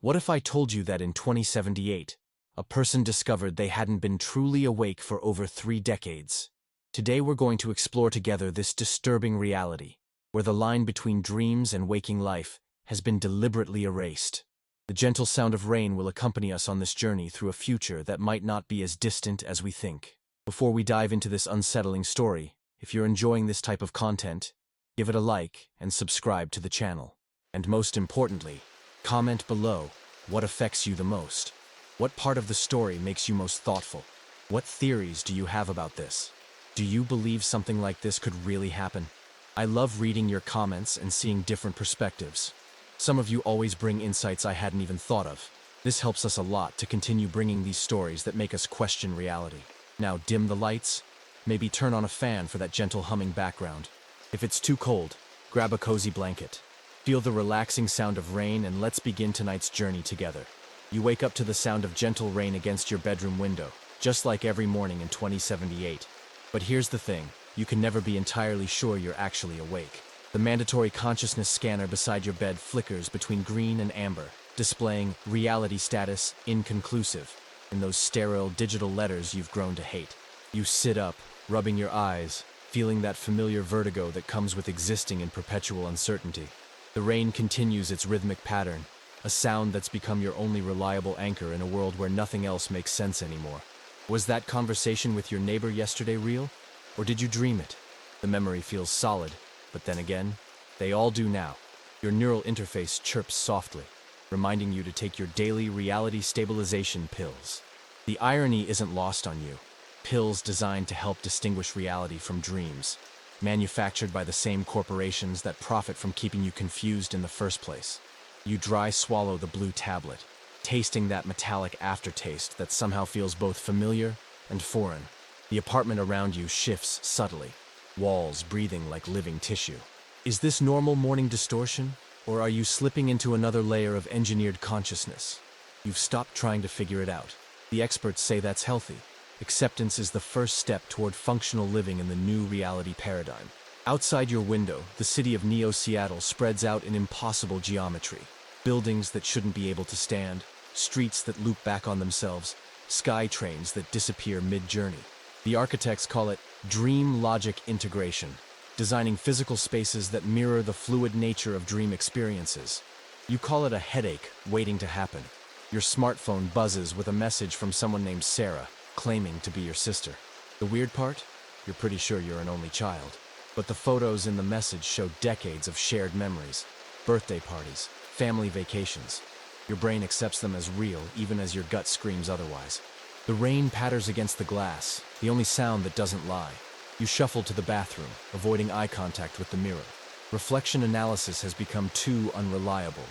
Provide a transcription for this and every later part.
What if I told you that in 2078, a person discovered they hadn't been truly awake for over 3 decades? Today we're going to explore together this disturbing reality, where the line between dreams and waking life has been deliberately erased. The gentle sound of rain will accompany us on this journey through a future that might not be as distant as we think. Before we dive into this unsettling story, if you're enjoying this type of content, give it a like and subscribe to the channel. And most importantly, comment below what affects you the most. What part of the story makes you most thoughtful? What theories do you have about this? Do you believe something like this could really happen? I love reading your comments and seeing different perspectives. Some of you always bring insights I hadn't even thought of. This helps us a lot to continue bringing these stories that make us question reality. Now dim the lights, maybe turn on a fan for that gentle humming background. If it's too cold, grab a cozy blanket. Feel the relaxing sound of rain and let's begin tonight's journey together. You wake up to the sound of gentle rain against your bedroom window, just like every morning in 2078. But here's the thing, you can never be entirely sure you're actually awake. The mandatory consciousness scanner beside your bed flickers between green and amber, displaying reality status inconclusive in those sterile digital letters you've grown to hate. You sit up, rubbing your eyes, feeling that familiar vertigo that comes with existing in perpetual uncertainty. The rain continues its rhythmic pattern, a sound that's become your only reliable anchor in a world where nothing else makes sense anymore. Was that conversation with your neighbor yesterday real? Or did you dream it? The memory feels solid, but then again, they all do now. Your neural interface chirps softly, reminding you to take your daily reality stabilization pills. The irony isn't lost on you. Pills designed to help distinguish reality from dreams, manufactured by the same corporations that profit from keeping you confused in the first place. You dry swallow the blue tablet, tasting that metallic aftertaste that somehow feels both familiar and foreign. The apartment around you shifts subtly, walls breathing like living tissue. Is this normal morning distortion, or are you slipping into another layer of engineered consciousness? You've stopped trying to figure it out. The experts say that's healthy. Acceptance is the first step toward functional living in the new reality paradigm. Outside your window, the city of Neo-Seattle spreads out in impossible geometry. Buildings that shouldn't be able to stand, streets that loop back on themselves, sky trains that disappear mid-journey. The architects call it dream logic integration, designing physical spaces that mirror the fluid nature of dream experiences. You call it a headache waiting to happen. Your smartphone buzzes with a message from someone named Sarah, claiming to be your sister. The weird part? You're pretty sure you're an only child. But the photos in the message show decades of shared memories, birthday parties, family vacations. Your brain accepts them as real, even as your gut screams otherwise. The rain patters against the glass, the only sound that doesn't lie. You shuffle to the bathroom, avoiding eye contact with the mirror. Reflection analysis has become too unreliable.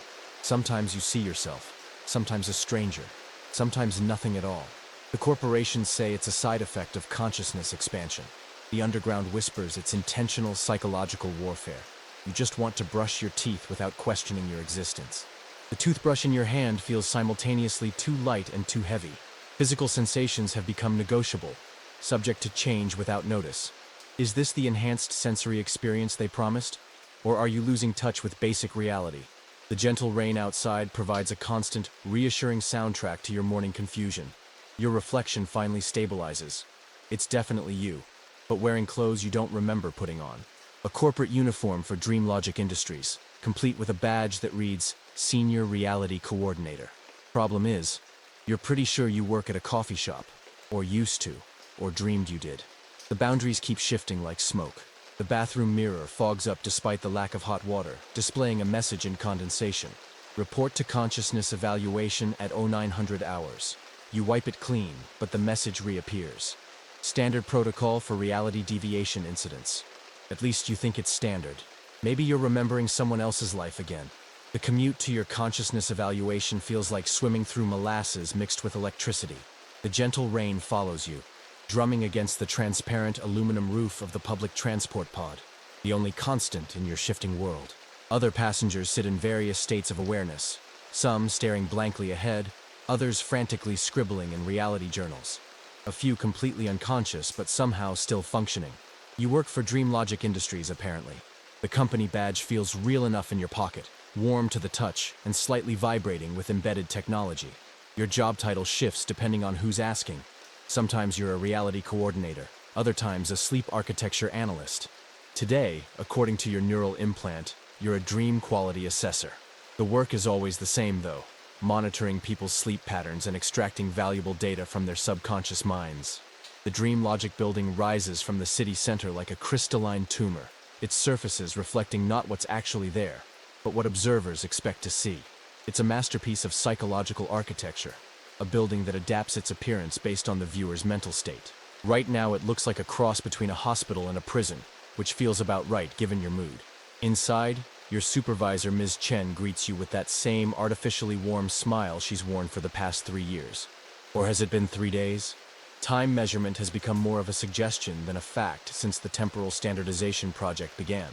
Sometimes you see yourself, sometimes a stranger, sometimes nothing at all. The corporations say it's a side effect of consciousness expansion. The underground whispers it's intentional psychological warfare. You just want to brush your teeth without questioning your existence. The toothbrush in your hand feels simultaneously too light and too heavy. Physical sensations have become negotiable, subject to change without notice. Is this the enhanced sensory experience they promised? Or are you losing touch with basic reality? The gentle rain outside provides a constant, reassuring soundtrack to your morning confusion. Your reflection finally stabilizes. It's definitely you, but wearing clothes you don't remember putting on. A corporate uniform for Dream Logic Industries, complete with a badge that reads Senior Reality Coordinator. Problem is, you're pretty sure you work at a coffee shop, or used to, or dreamed you did. The boundaries keep shifting like smoke. The bathroom mirror fogs up despite the lack of hot water, displaying a message in condensation. Report to consciousness evaluation at 0900 hours. You wipe it clean, but the message reappears. Standard protocol for reality deviation incidents. At least you think it's standard. Maybe you're remembering someone else's life again. The commute to your consciousness evaluation feels like swimming through molasses mixed with electricity. The gentle rain follows you, drumming against the transparent aluminum roof of the public transport pod, the only constant in your shifting world. Other passengers sit in various states of awareness, some staring blankly ahead, others frantically scribbling in reality journals. A few completely unconscious but somehow still functioning. You work for Dream Logic Industries, apparently. The company badge feels real enough in your pocket. warm to the touch and slightly vibrating with embedded technology. Your job title shifts depending on who's asking. Sometimes you're a reality coordinator, other times a sleep architecture analyst. Today, according to your neural implant, you're a dream quality assessor. The work is always the same though, monitoring people's sleep patterns and extracting valuable data from their subconscious minds. The dream logic building rises from the city center like a crystalline tumor, its surfaces reflecting not what's actually there, but what observers expect to see. It's a masterpiece of psychological architecture, a building that adapts its appearance based on the viewer's mental state. Right now it looks like a cross between a hospital and a prison, which feels about right given your mood. Inside, your supervisor Ms. Chen greets you with that same artificially warm smile she's worn for the past 3 years. Or has it been 3 days? Time measurement has become more of a suggestion than a fact since the temporal standardization project began.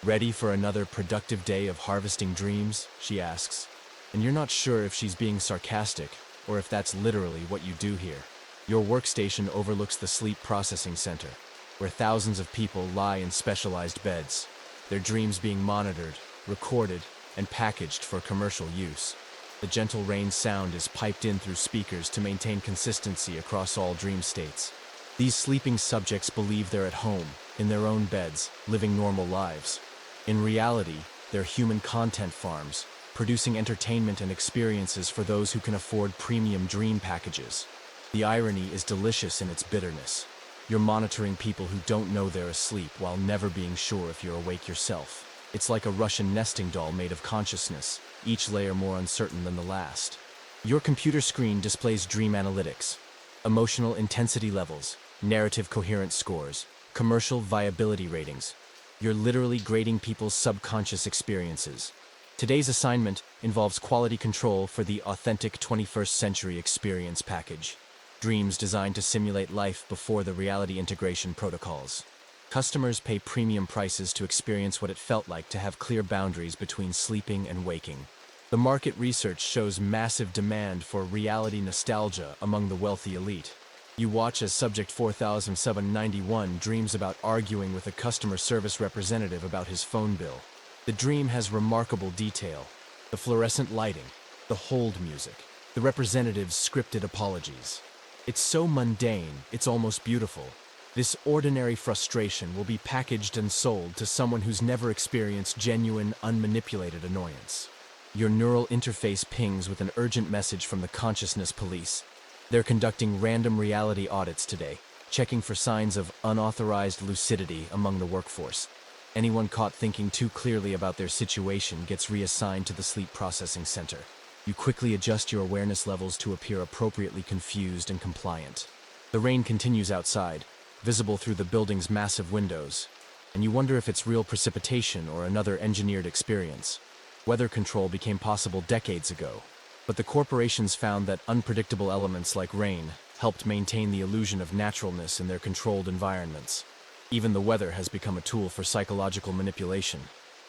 Ready for another productive day of harvesting dreams? She asks. And you're not sure if she's being sarcastic or if that's literally what you do here. Your workstation overlooks the sleep processing center, where thousands of people lie in specialized beds, their dreams being monitored, recorded, and packaged for commercial use. The gentle rain sound is piped in through speakers to maintain consistency across all dream states. These sleeping subjects believe they're at home, in their own beds, living normal lives. In reality, they're human content farms, producing entertainment and experiences for those who can afford premium dream packages. The irony is delicious in its bitterness. You're monitoring people who don't know they're asleep while never being sure if you're awake yourself. It's like a Russian nesting doll made of consciousness, each layer more uncertain than the last. Your computer screen displays dream analytics, emotional intensity levels, narrative coherence scores, commercial viability ratings. You're literally grading people's subconscious experiences. Today's assignment involves quality control for the authentic 21st century experience package. Dreams designed to simulate life before the reality integration protocols. Customers pay premium prices to experience what it felt like to have clear boundaries between sleeping and waking. The market research shows massive demand for reality nostalgia among the wealthy elite. You watch as Subject 4791 dreams about arguing with a customer service representative about his phone bill. The dream has remarkable detail. The fluorescent lighting, the hold music, the representative's scripted apologies. It's so mundane, it's almost beautiful. This ordinary frustration will be packaged and sold to someone who's never experienced genuine, unmanipulated annoyance. Your neural interface pings with an urgent message from the consciousness police. They're conducting random reality audits today, checking for signs of unauthorized lucidity among the workforce. Anyone caught thinking too clearly about their situation gets reassigned to the sleep processing center. You quickly adjust your awareness levels to appear appropriately confused and compliant. The rain continues outside, visible through the building's massive windows, and you wonder if it's real precipitation or another engineered experience. Weather control became possible decades ago, but the corporations found that unpredictable elements like rain helped maintain the illusion of naturalness in their controlled environments. Even the weather has become a tool for psychological manipulation.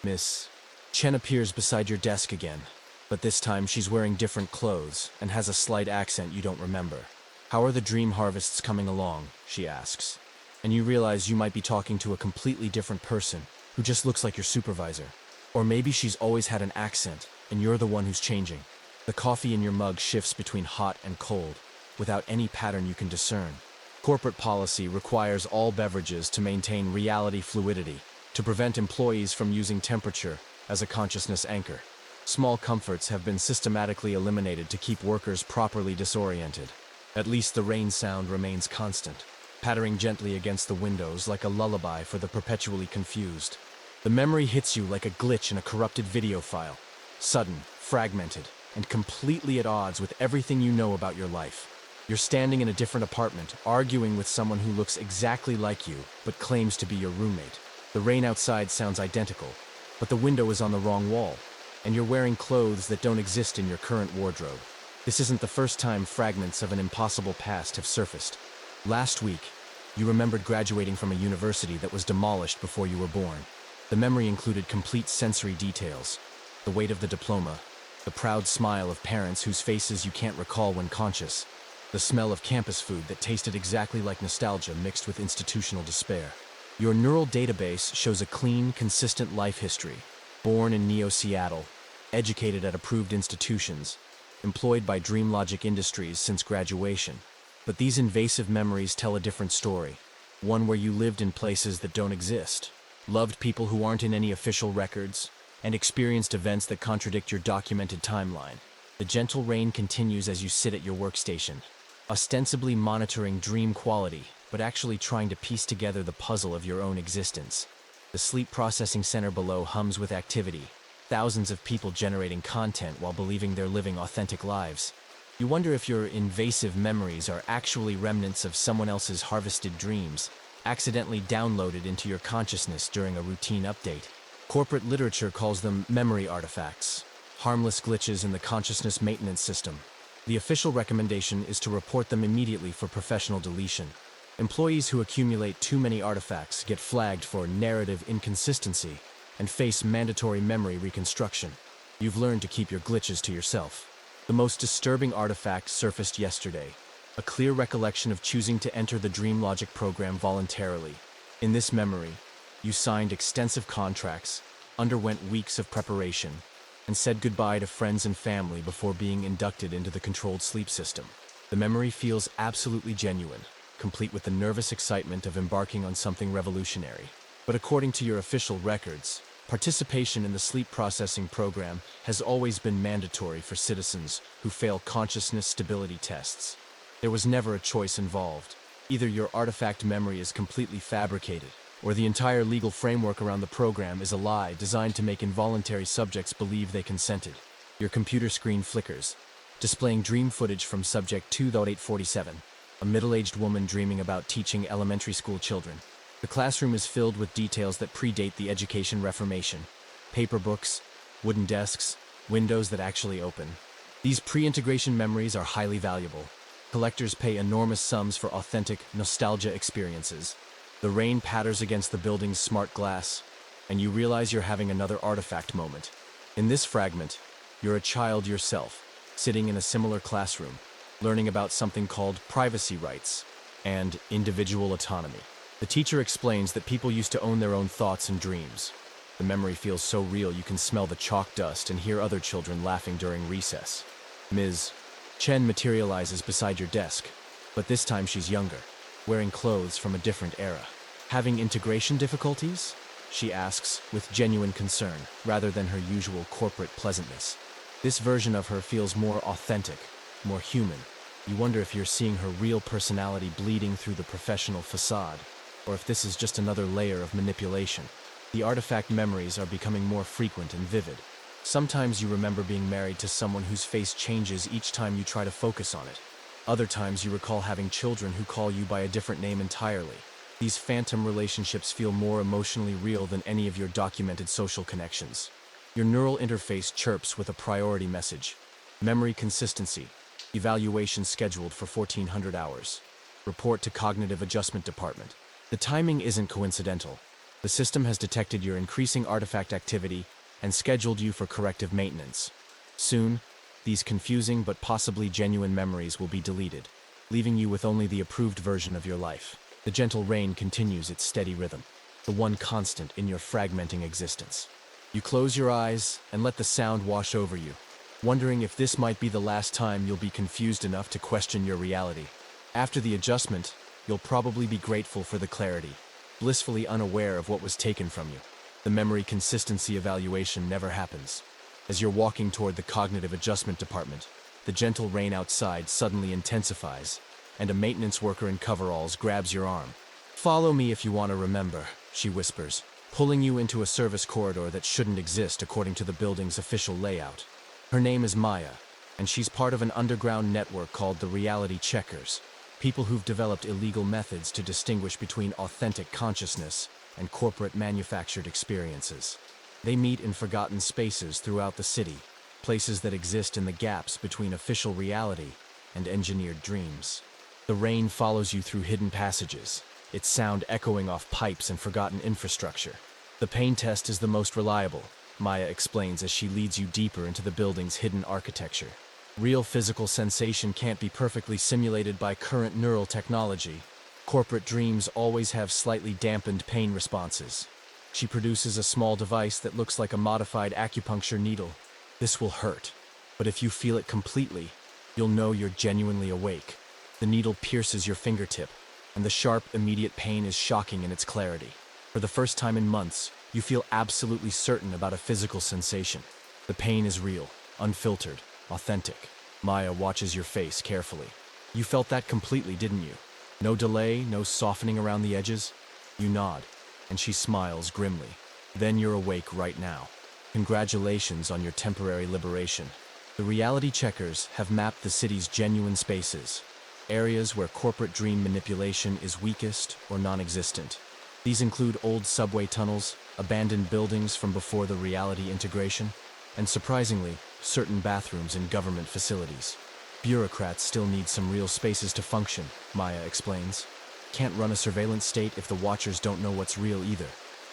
Miss Chen appears beside your desk again, but this time she's wearing different clothes and has a slight accent you don't remember. "How are the dream harvests coming along?" she asks. And you realize you might be talking to a completely different person who just looks like your supervisor. Or maybe she's always had an accent and you're the one who's changing. The coffee in your mug shifts between hot and cold, without any pattern you can discern. Corporate policy requires all beverages to maintain reality fluidity, to prevent employees from using temperature as a consciousness anchor. Small comforts have been systematically eliminated to keep workers properly disoriented. At least the rain sound remains constant, pattering gently against the windows like a lullaby for the perpetually confused. The memory hits you like a glitch in a corrupted video file, sudden, fragmented, and completely at odds with everything you know about your life. You're standing in a different apartment, arguing with someone who looks exactly like you, but claims to be your roommate. The rain outside sounds identical, but the window is on the wrong wall, and you're wearing clothes that don't exist in your current wardrobe. This isn't the first time fragments of an impossible past have surfaced. Last week, you remembered graduating from a university that was demolished before you were born. The memory included complete sensory details, the weight of the diploma, the proud smile of parents whose faces you can't recall when conscious, the smell of campus food that tasted exactly like nostalgia mixed with institutional despair. Your neural database shows a clean, consistent life history. Born in Neo-Seattle, educated at approved institutions, employed by DreamLogic Industries since graduation. But these invasive memories tell a different story, one where you lived in places that don't exist, loved people who aren't in any official records, and experienced events that contradict your documented timeline. The gentle rain continues as you sit at your workstation, ostensibly monitoring dream quality, but actually trying to piece together the puzzle of your own existence. The sleep processing center below hums with activity, thousands of people generating content while believing they're living authentic lives. You wonder if your invasive memories are actually remnants of someone else's harvested dreams, accidentally downloaded into your consciousness during a routine update. Corporate literature calls them memory artifacts, harmless glitches in the consciousness maintenance system. The official recommendation is to report them immediately for professional deletion. Employees who accumulate too many artifacts get flagged for narrative inconsistency and face mandatory memory reconstruction. You've learned to keep your glitches to yourself. The most disturbing artifact surfaced yesterday, a clear recollection of choosing to enter the DreamLogic program voluntarily. In this memory, you signed extensive contracts, underwent weeks of preparation, and said goodbye to friends and family before being inducted into the controlled sleep system. The memory feels absolutely genuine, complete with the nervous excitement of embarking on something revolutionary. But according to your official records, participation in the sleep processing program has always been mandatory for citizens who fail consciousness stability tests. There was never a choice involved. Either your artifact memory is completely fabricated, or the entire legal framework around the program is a lie designed to make involuntary subjects believe they consented. Your computer screen flickers, displaying dream footage from Subject 2.847, a middle-aged woman dreaming about teaching elementary school children. The classroom is filled with details that predate the education reformation. Paper books, wooden desks, windows that actually open. These pre-integration memories are highly valuable. Collectors pay enormous sums for authentic nostalgia experiences. The rain patters against the building's smart glass, and you realize you're having another artifact moment. In this fragment, you're a child yourself, sitting in a similar classroom, learning about something called privacy rights and individual autonomy. The teacher explains that people used to own their own thoughts and dreams. The memory feels so real you can smell the chalk dust and hear other children laughing during recess. Ms. Chen materializes beside your desk, but this time she's younger, wearing clothes from a different era. Having integration difficulties? She asks, with genuine concern, rather than her usual corporate pleasantness. This version of her feels more authentic, more human. You wonder if you're seeing her real personality bleeding through the professional facade, or if this is just another layer of manipulation. The artifact memories are becoming more frequent and vivid. Sometimes you remember being married to someone whose face changes each time you try to focus on it. Other times you recall having children who call you by a different name entirely. These phantom relationships feel more emotionally real than any of your documented social connections. Your neural interface chirps with a priority message. Memory consistency. Evaluation scheduled for 1400 hours. Report to Cognitive Adjustment Department. The timing isn't coincidental. The system has detected your increasing artifact activity and scheduled you for corrective maintenance. Soon, these confusing but possibly genuine memories will be deleted, leaving you with only the approved version of your life. The gentle rain continues its steady rhythm, the one constant in your fragmenting existence. You close your eyes and let the sound wash over you, wondering if this might be the last time you'll be confused enough to question your reality. After the adjustment, you'll probably be grateful for the clarity, blissfully unaware of what was taken from you. The memory consistency evaluation never happens. As you're walking toward the Cognitive Adjustment Department, the gentle rain outside suddenly intensifies, and a maintenance worker in coveralls grabs your arm. "Follow me if you want to remember," she whispers, pulling you into a service corridor that shouldn't exist according to the building's official layout. Her name is Maya, and she's part of an underground network called the Reality Checkers, people who've developed illegal methods to distinguish between authentic consciousness and corporate manufactured experiences. They meet in forgotten spaces throughout the city, places that exist in the gaps between official reality and engineered dreams. The rain follows you through hidden passages, its sound echoing off pipes and forgotten infrastructure. The pain test is the most reliable, Maya explains as she leads you deeper into the building's hidden architecture. Real physical sensation can't be perfectly simulated by current neural technology. Corporate dreams always have slightly dampened pain responses. She produces a small device that looks like a modified acupuncture needle. This will hurt, but if you feel it completely, you'll know you're genuinely awake. The needle pierces your fingertip, and the sharp, immediate pain is shocking in its clarity. For the first time in months, you feel absolutely certain about a physical sensation. The pain is real, unfiltered, authentic. Maya watches your face carefully. You felt that completely, didn't you? No delay, no softening around the edges? You nod, and she smiles grimly. Then you're awake right now. Congratulations on your temporary liberation. The reality checkers have mapped the city's genuine spaces, areas where corporate dream manipulation is weakest or non-existent. These include old subway tunnels, abandoned buildings from before the reality integration, and surprisingly, certain bathrooms in government facilities. Bureaucrats still need some real spaces to function, Maya explains. Can't run a surveillance state if the watchers don't know what's real either.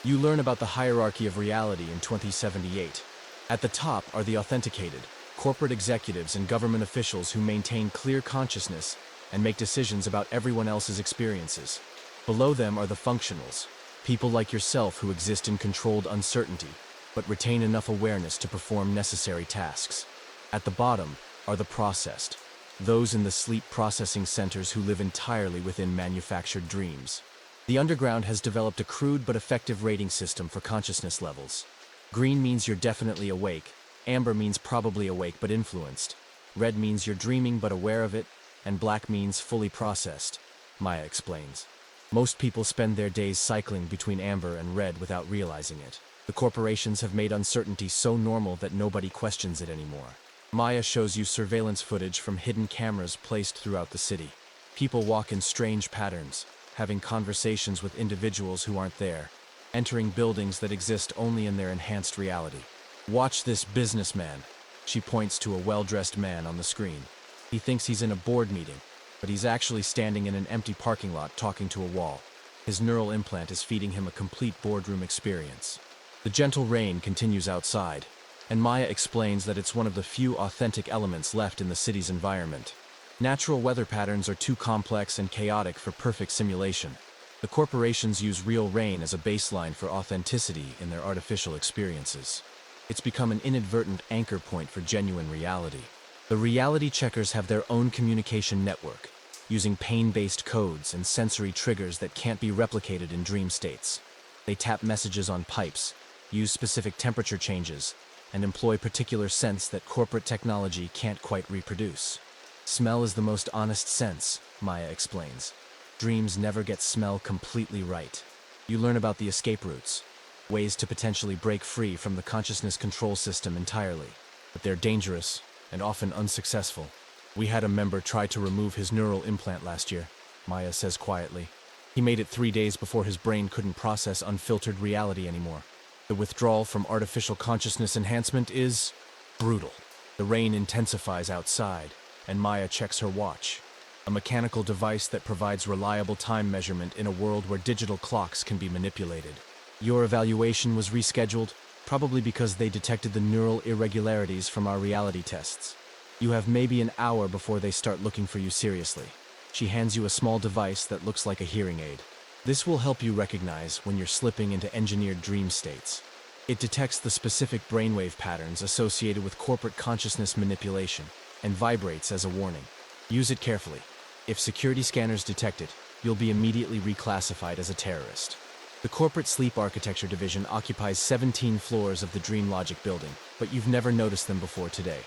You learn about the hierarchy of reality in 2078. At the top are the authenticated, corporate executives and government officials who maintain clear consciousness and make decisions about everyone else's experiences. Below them are the functionals, people like yourself who exist in controlled uncertainty, but retain enough awareness to perform necessary tasks. At the bottom are the processed, those in the sleep processing centers who live entirely within manufactured dreams. The underground has developed a crude but effective rating system for consciousness levels. Green means you're definitely awake, amber means probably awake but influenced, red means you're dreaming but aware of it, and black means fully processed, Maya explains. Most people spend their days cycling between amber and red without realizing it. The corporations have made uncertainty so normal that nobody questions it anymore. Maya shows you surveillance footage from hidden cameras placed throughout the city. People walk in strange patterns, having conversations with individuals who aren't there, entering buildings that exist only in their enhanced reality. Watch this businessman. She points to a well-dressed man on the screen. He thinks he's in a board meeting, but he's actually standing in an empty parking lot talking to a wall. His neural implant is feeding him a complete boardroom experience. The gentle rain continues outside, and Maya explains that it's one of the few authentic elements left in the city's environment. Natural weather patterns are too complex and chaotic for perfect simulation. The corporations use real rain as a baseline for authenticity in their artificial experiences. It's become an inadvertent anchor point for genuine reality. The reality checkers have their own communication network, using pain-based codes and sensory triggers that can't be replicated in dream states. They tap messages on pipes, use specific temperature changes, and employ particular scents that corporate technology can't quite reproduce. Smell is the most honest sense, Maya explains. Dreams never get smell completely right. You learn about the escape routes, ways to potentially break free from the consciousness control system entirely. But they're dangerous and often unsuccessful. We had a member try to remove his neural implant last year, Maya says quietly. He made it 3 days before his brain couldn't process unfiltered reality anymore. The withdrawal from artificial consciousness enhancement is brutal. The rain intensifies outside, and Maya checks her watch, a mechanical device that provides reliable time measurement in a world where digital clocks can be manipulated. Your evaluation was rescheduled, probably because they detected the neural irregularities from our reality tests. You have maybe an hour before they start looking for you seriously. She hands you a small device that looks like a hearing aid. This will help you recognize when you're slipping into engineered dream states. It detects the specific brainwave patterns associated with corporate consciousness manipulation and vibrates as a warning. Use it carefully. If security scanners detect it, you'll be immediately reclassified as a terrorist. The corporate sleep architecture division occupies 17 floors of the Dream Logic building, but you've never noticed them before today.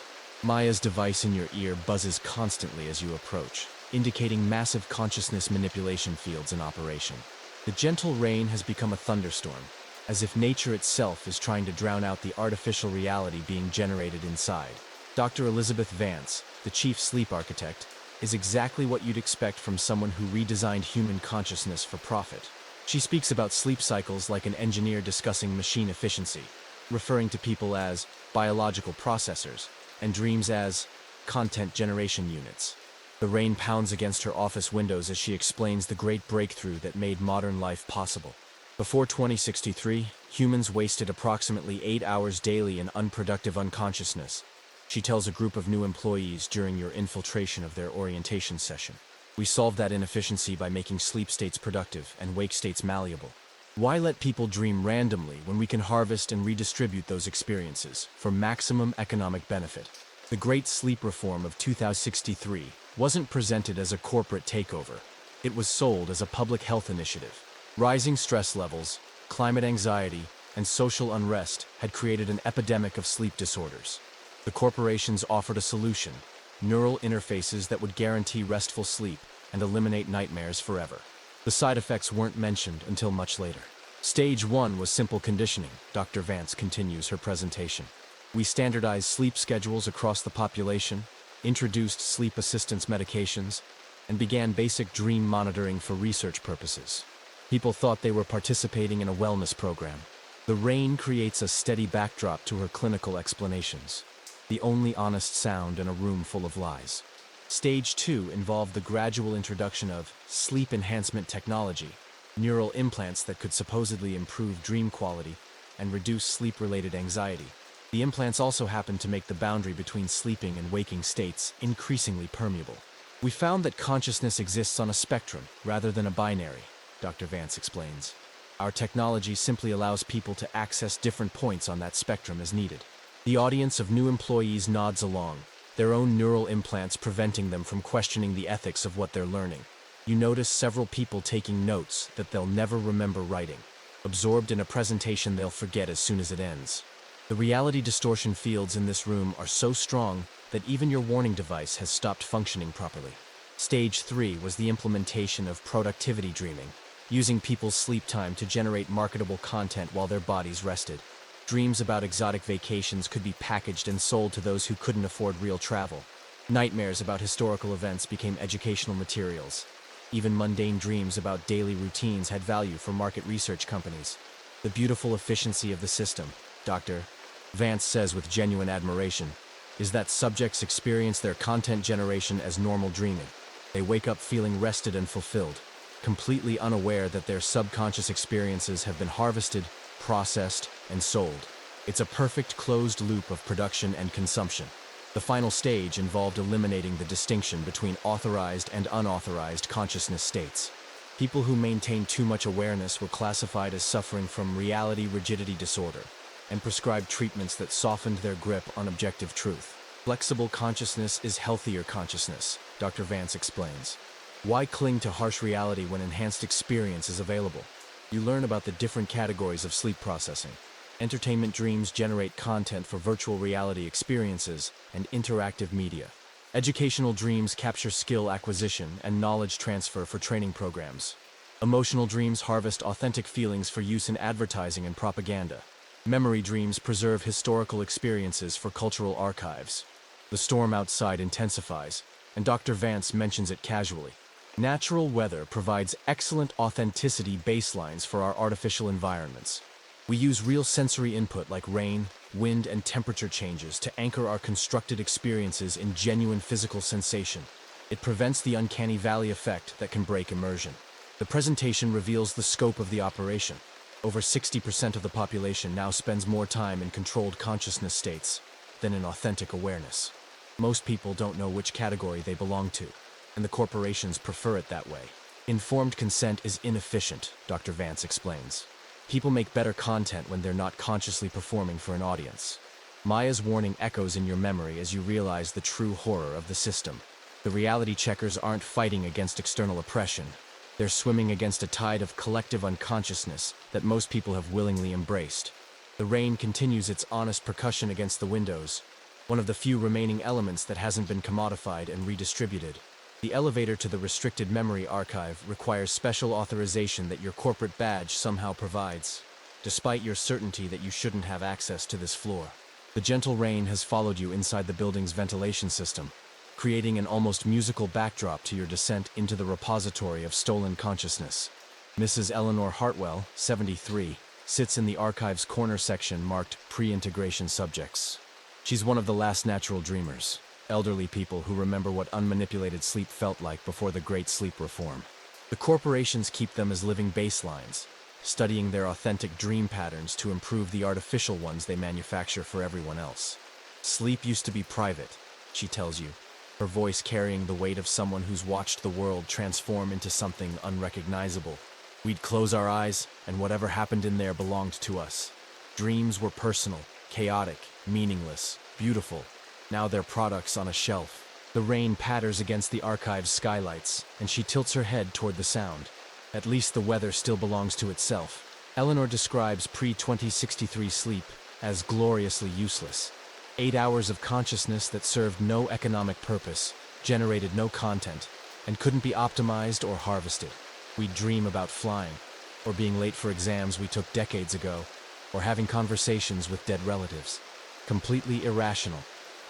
Maya's device in your ear buzzes constantly as you approach, indicating massive consciousness manipulation fields in operation. The gentle rain has become a thunderstorm, as if nature itself is trying to drown out the artificial reality being generated inside. Dr. Elizabeth Vance, the chief sleep architect, is exactly what you'd expect from someone who redesigned human consciousness for profit. She speaks about sleep cycles like an engineer discussing machine efficiency, referring to people as biological processors and dreams as content generation units. The rain pounds against her office windows as she explains the great breakthrough that made modern life possible. Before 2063, humans wasted approximately 8 hours daily in unproductive unconsciousness. She tells a group of new employees during your infiltration of their orientation session. We solved that inefficiency by making sleep states productive and wake states malleable. Why let people dream randomly when we can harvest and redistribute those experiences for maximum economic benefit? The Great Sleep Reform of 2063 wasn't presented as a corporate takeover. It was sold as a public health initiative. Rising stress levels, climate anxiety, and social unrest had created an epidemic of sleep disorders. The corporations offered a solution: neural interfaces that would guarantee restful sleep and eliminate nightmares forever. The side effects weren't mentioned until much later. Stage 1 was simple conditioning. Dr. Vance continues her presentation. We standardized sleep schedules across the population, introduced sleep assistance medications, and began basic dream monitoring for research purposes. People thought they were participating in a wellness program. The rain creates a steady backdrop to her clinical explanations, the only honest sound in a room full of lies. Stage 2 involved the gradual introduction of sleep enhancement technology, neural implants that could supposedly improve dream quality and reduce sleep-related anxiety. The implants also happened to make the boundary between sleeping and waking states increasingly permeable. We found that consciousness exists on a spectrum rather than a binary, Dr. Vance explains. Our technology simply allows people to access different points on that spectrum as needed. The audience of new employees nods along, their own neural implants preventing them from questioning the ethics of what they're learning. You notice several people taking notes that they'll never remember writing, absorbed in a presentation they'll forget as soon as it ends. The reality distortion fields in this room are so strong that even your warning device has stopped functioning properly. Stage 3 was the implementation of productivity dreaming, using people's sleep time to generate marketable content while their bodies rested. Dreams about exotic vacations could be packaged and sold to those who couldn't afford real travel. Nightmares about historical events became educational materials. Even mundane dreams about daily routines had value for market research companies. The beautiful efficiency of the system, Dr. Vance says with genuine admiration, is that subjects experience their content generation as normal dreaming. They wake up feeling rested and fulfilled, completely unaware that their subconscious experiences have been harvested, processed, and sold. It's a perfect closed loop of production and consumption. The final stage involved eliminating the distinction between authorized and unauthorized consciousness states. People who maintained too much awareness were classified as suffering from reality rigidity disorder and prescribed treatments that softened their grip on objective truth. Flexible consciousness is healthier consciousness, Dr. Vance explains. Why cling to harsh reality when enhanced experience is available? You learn about the different categories of sleep processing. Entertainment dreams generate content for virtual reality experiences and interactive media. Educational dreams capture skill acquisition and knowledge transfer for training programs. Emotional dreams harvest authentic feelings for use in advertising and propaganda. Memory dreams preserve historical experiences for cultural archives. The storm outside intensifies, and Dr. Vance mentions it casually. Natural weather provides excellent authenticity baselines for our artificial environments. We use real sensory input like rain, wind, and temperature changes to anchor our constructed experiences in genuine physical sensation. It prevents the uncanny valley effect that can break immersion. The presentation reveals the scope of the operation. Over 60% of the population now spends more time in controlled consciousness states than in authentic awareness. Most people don't know which category they belong to, and the corporations prefer it that way. Informed consent is inefficient, Dr. Vance explains. People make better content when they're not consciously performing for an audience. Maya's warning echoes in your memory as you realize the true horror of the system. The reality checkers aren't fighting against external oppression. They're swimming against a tide of collective unconsciousness that most people have willingly embraced. The rain continues its honest percussion against the windows, one of the few remaining elements that hasn't been commodified and redistributed. The elevator to the restricted memory archive requires special authorization that your corporate badge somehow provides, despite your certainty that you shouldn't have access to this floor. The gentle rain has followed you inside the building's ventilation system, creating an almost musical backdrop to your descent into the repository of stolen consciousness. Mrs. Eleanor Hartwell, 73, sits in the archive's corner section marked Pre-Integration Subjects. She's one of the last natural dreamers, elderly people who remember what unmanipulated sleep felt like before the Great Sleep Reform. The corporations keep them as living baselines, studying their authentic dream patterns to improve the artificial ones they manufacture for everyone else. Sleep used to be private, she tells you, her voice carrying the weight of someone who's watched the world transform into something unrecognizable. We'd close our eyes, and whatever happened in there belonged to us. Dreams were personal, chaotic, meaningless, beautiful. Now they're products on a shelf. The rain patters against the archive's skylights, and she tilts her head toward the sound. At least the weather still belongs to itself. Eleanor describes pre-2063 sleep as gloriously useless. 8 hours of consciousness that served no economic purpose, generated no content, and couldn't be optimized or harvested. We'd dream about flying, or being late for exams we took decades ago, or having conversations with dead relatives. Completely irrational,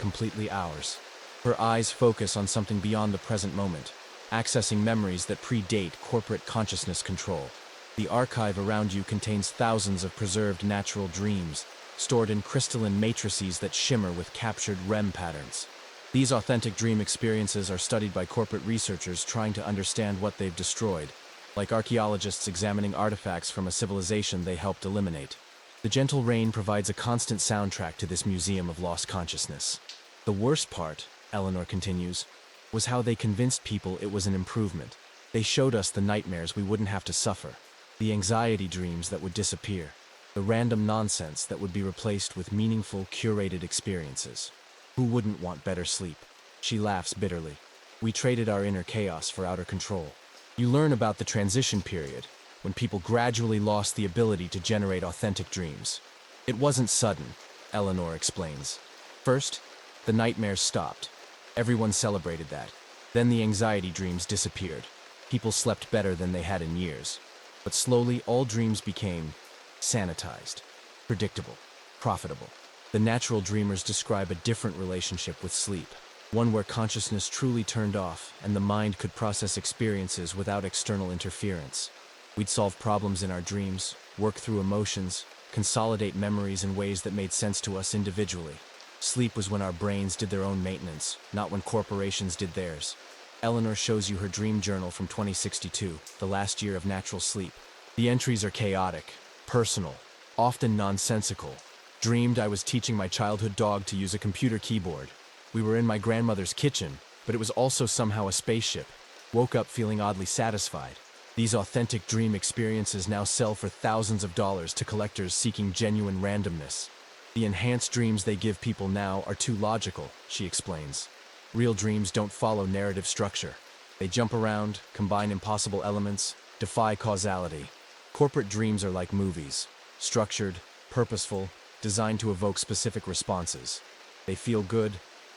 completely ours. Her eyes focus on something beyond the present moment, accessing memories that predate corporate consciousness control. The archive around you contains thousands of preserved natural dreams, stored in crystalline matrices that shimmer with captured REM patterns. These authentic dream experiences are studied by corporate researchers trying to understand what they've destroyed, like archaeologists examining artifacts from a civilization they helped eliminate. The gentle rain provides a constant soundtrack to this museum of lost consciousness. The worst part, Eleanor continues, was how they convinced people it was an improvement. They showed us the nightmares we wouldn't have to suffer, the anxiety dreams that would disappear, the random nonsense that would be replaced with meaningful, curated experiences. Who wouldn't want better sleep? She laughs bitterly. We traded our inner chaos for outer control. You learn about the transition period, when people gradually lost the ability to generate authentic dreams. It wasn't sudden, Eleanor explains. First, the nightmares stopped. Everyone celebrated that. Then the anxiety dreams disappeared. People slept better than they had in years. But slowly, all dreams became sanitized, predictable, profitable. The natural dreamers describe a different relationship with sleep, one where consciousness truly turned off and the mind could process experiences without external interference. We'd solve problems in our dreams, work through emotions, consolidate memories in ways that made sense to us individually. Sleep was when our brains did their own maintenance, not when corporations did theirs. Eleanor shows you her dream journal from 2062, the last year of natural sleep. The entries are chaotic, personal, often nonsensical. Dreamed I was teaching my childhood dog to use a computer keyboard. We were in my grandmother's kitchen, but it was also somehow a spaceship. Woke up feeling oddly satisfied. These authentic dream experiences now sell for thousands of dollars to collectors seeking genuine randomness. The enhanced dreams they give people now are too logical, she explains. Real dreams don't follow narrative structure. They jump around, combine impossible elements, defy causality. Corporate dreams are like movies, structured, purposeful, designed to evoke specific responses. They feel good,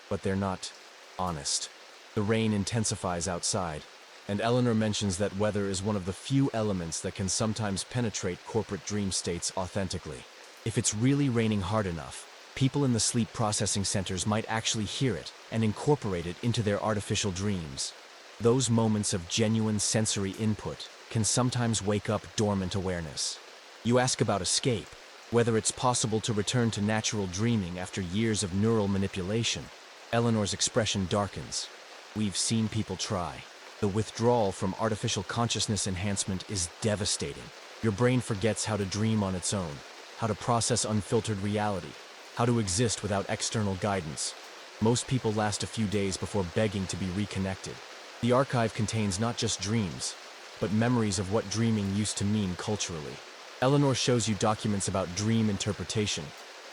but they're not honest. The rain intensifies outside, and Eleanor mentions that weather is one of the few elements that can sometimes penetrate corporate dream states authentically. If it's really raining hard enough, people in the sleep processing centers might actually hear it and incorporate it into their artificial dreams. Those moments of genuine sensory input can sometimes wake up dormant awareness. You ask about escape, whether it's possible to return to natural dreaming after years of neural manipulation. Eleanor's expression darkens. We've seen people try. The withdrawal from artificial consciousness enhancement is devastating. Your brain forgets how to dream on its own, how to process unfiltered reality, how to exist without external guidance. Most people last a few days before begging to be reconnected. The archive contains not just dreams, but memories of what dreaming used to mean culturally. Eleanor shows you documents about dream interpretation,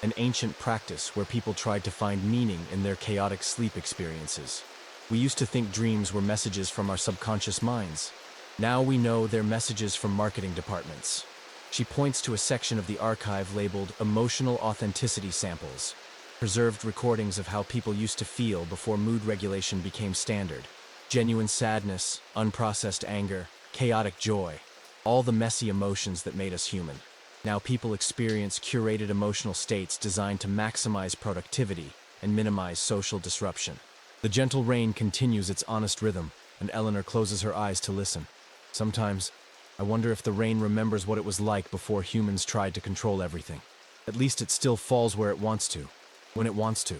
an ancient practice where people tried to find meaning in their chaotic sleep experiences. We used to think dreams were messages from our subconscious minds. Now we know they're messages from marketing departments. She points to a section of the archive labeled Emotional Authenticity Samples, preserved recordings of how people used to feel before mood regulation became standard. Genuine sadness, unprocessed anger, chaotic joy, all the messy emotions that made us human. Now people experience curated emotional states designed to maximize productivity and minimize social disruption. The gentle rain continues its honest rhythm, and Eleanor closes her eyes to listen. Sometimes, I wonder if the rain remembers what it was like before humans tried to control everything. At least it still falls where it wants to, when it wants to,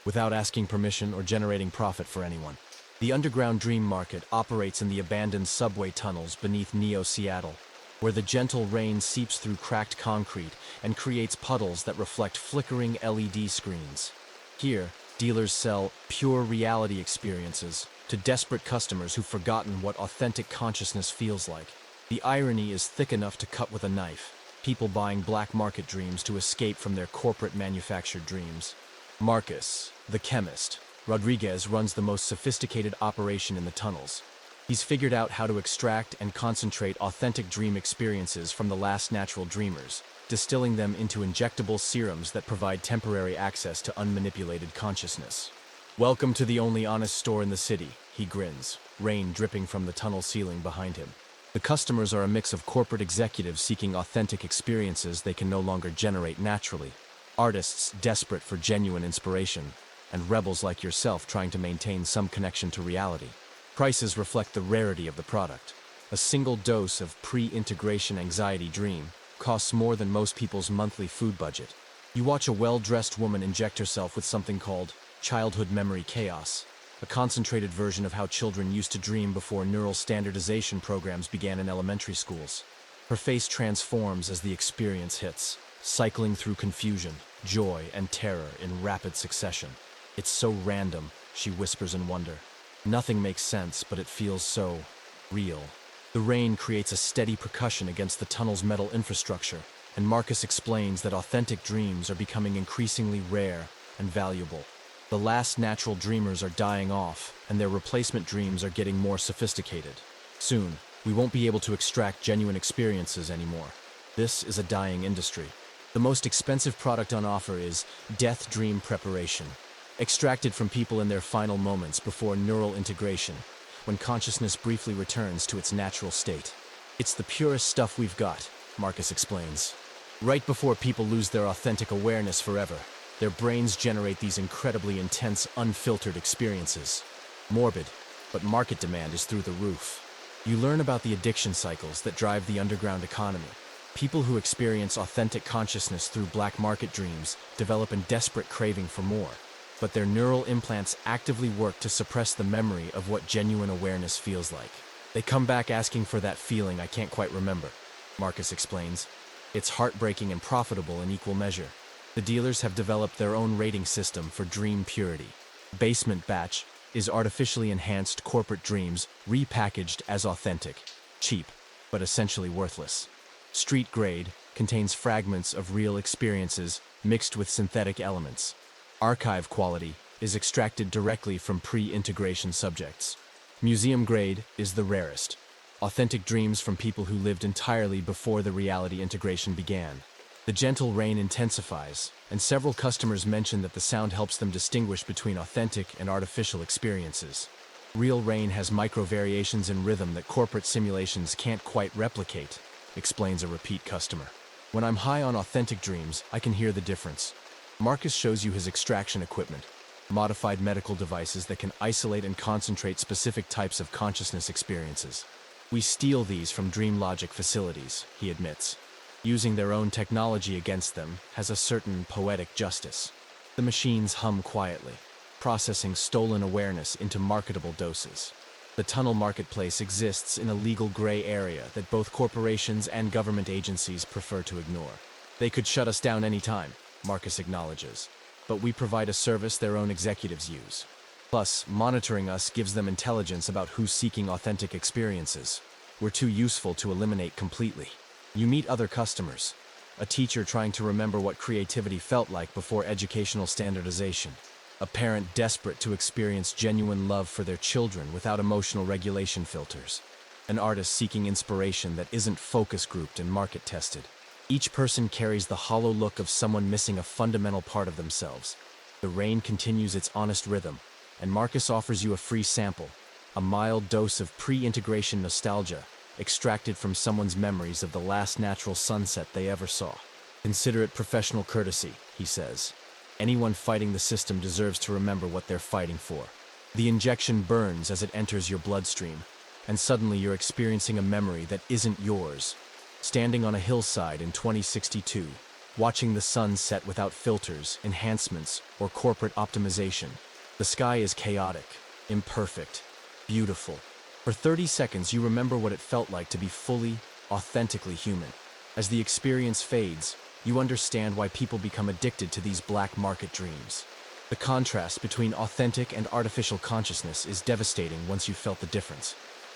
without asking permission or generating profit for anyone. The underground dream market operates in the abandoned subway tunnels beneath Neo-Seattle, where the gentle rain seeps through cracked concrete and creates puddles that reflect flickering LED screens. Here, dealers sell pure reality experiences to desperate customers who've forgotten what authentic consciousness feels like. The irony is thick enough to cut with a knife. People buying black market dreams to escape from their corporate manufactured dreams. Marcus, the chemist, Rodriguez runs the most sophisticated operation in the tunnels. He's figured out how to extract and concentrate authentic dream experiences from the last natural dreamers, distilling them into injectable serums that provide temporary access to unmanipulated consciousness. "Welcome to the only honest store in the city," he grins, rain dripping from the tunnel ceiling behind him. The customers are a mix of corporate executives seeking authentic experiences they can no longer generate naturally, artists desperate for genuine inspiration, and rebels like yourself trying to maintain some connection to reality. Prices reflect the rarity of the product. A single dose of pre-integration anxiety dream costs more than most people's monthly food budget. You watch a well-dressed woman inject herself with something called childhood memory chaos, a concentrated version of how children used to dream before neural standardization programs began in elementary schools. Her face transforms as the experience hits, cycling through confusion, joy, and terror in rapid succession. "It's so random," she whispers in wonder. "Nothing makes sense, but it feels so real." The rain creates a steady percussion against the tunnel's metal infrastructure, and Marcus explains that authentic dreams are becoming increasingly rare and valuable. The last natural dreamers are dying off, and their replacement dreams are getting more sophisticated. Soon, we won't be able to extract genuine experiences anymore. This is a dying industry. The most expensive product on offer is death dream preparation, extracted from people in their final moments before neural integration, when consciousness briefly returns to its natural state. "It's the purest stuff we've got," Marcus explains. "Right before people lose their authentic awareness forever, their brains generate these incredibly intense, unfiltered experiences. Morbid, but market demand is through the roof." You learn about the addiction cycles that drive the underground economy. People who experience authentic consciousness through black market dreams develop a desperate craving for more, but their neural implants actively work to suppress the memory of what genuine awareness feels like. "They come back asking for that feeling I can't quite remember," Marcus explains. "It's heartbreaking and profitable in equal measure." The dealers have developed their own rating system for dream purity. Basement batch is artificially enhanced corporate dreams repackaged as authentic, cheap, but essentially worthless. Street grade contains fragments of real experiences mixed with synthetic elements. Archive quality is extracted directly from pre-integration subjects. Museum grade is the rarest. Authentic dreams from people who lived entirely before the reality integration began. The gentle rain intensifies, and several customers mention that the sound helps them distinguish between authentic and artificial experiences. "Real rain has micro-variations in rhythm that corporate simulations can't quite replicate," explains a repeat customer. "When I'm high on authentic dreams, I can hear the difference." Marcus shows you his extraction equipment, modified medical devices that can isolate and concentrate specific types of consciousness experiences. "We steal these from dream logic facilities," he admits. Using their own technology against them has a certain poetic justice. The machines hum quietly, processing stolen awareness into marketable doses. The tunnel marketplace exists in a legal gray area that both corporations and government agencies prefer to ignore. "They could shut us down any time," Marcus acknowledges, "but we provide a service their own executives use. Plus, monitoring us gives them intelligence about who's seeking authentic experiences. We're too useful to eliminate completely." You meet other customers. A teacher trying to remember what creativity felt like before educational standardization. A parent desperate to experience genuine love for their children without emotional regulation filters. An artist seeking inspiration that isn't focus grouped and market tested. Each person carries the hollow look of someone missing a fundamental part of themselves. The rain continues its honest rhythm, and Marcus offers you a free sample, a mild dose of pre-integration nostalgia, extracted from someone's memories of the last natural sunset they ever saw. "Consider it professional courtesy," he says. "Anyone fighting the system deserves to remember what they're fighting for." The injection burns as it enters your bloodstream, and suddenly you're experiencing a memory that isn't yours. Standing on a hillside in 2062, watching the sun set without filters, enhancements, or corporate optimization. The sky is chaotic, imperfect, beautiful. For 30 seconds, you remember what it felt like to be fully, authentically human. As the experience fades, you understand why people become addicted to these black market dreams. The contrast between authentic and artificial consciousness is devastating once you've felt the difference.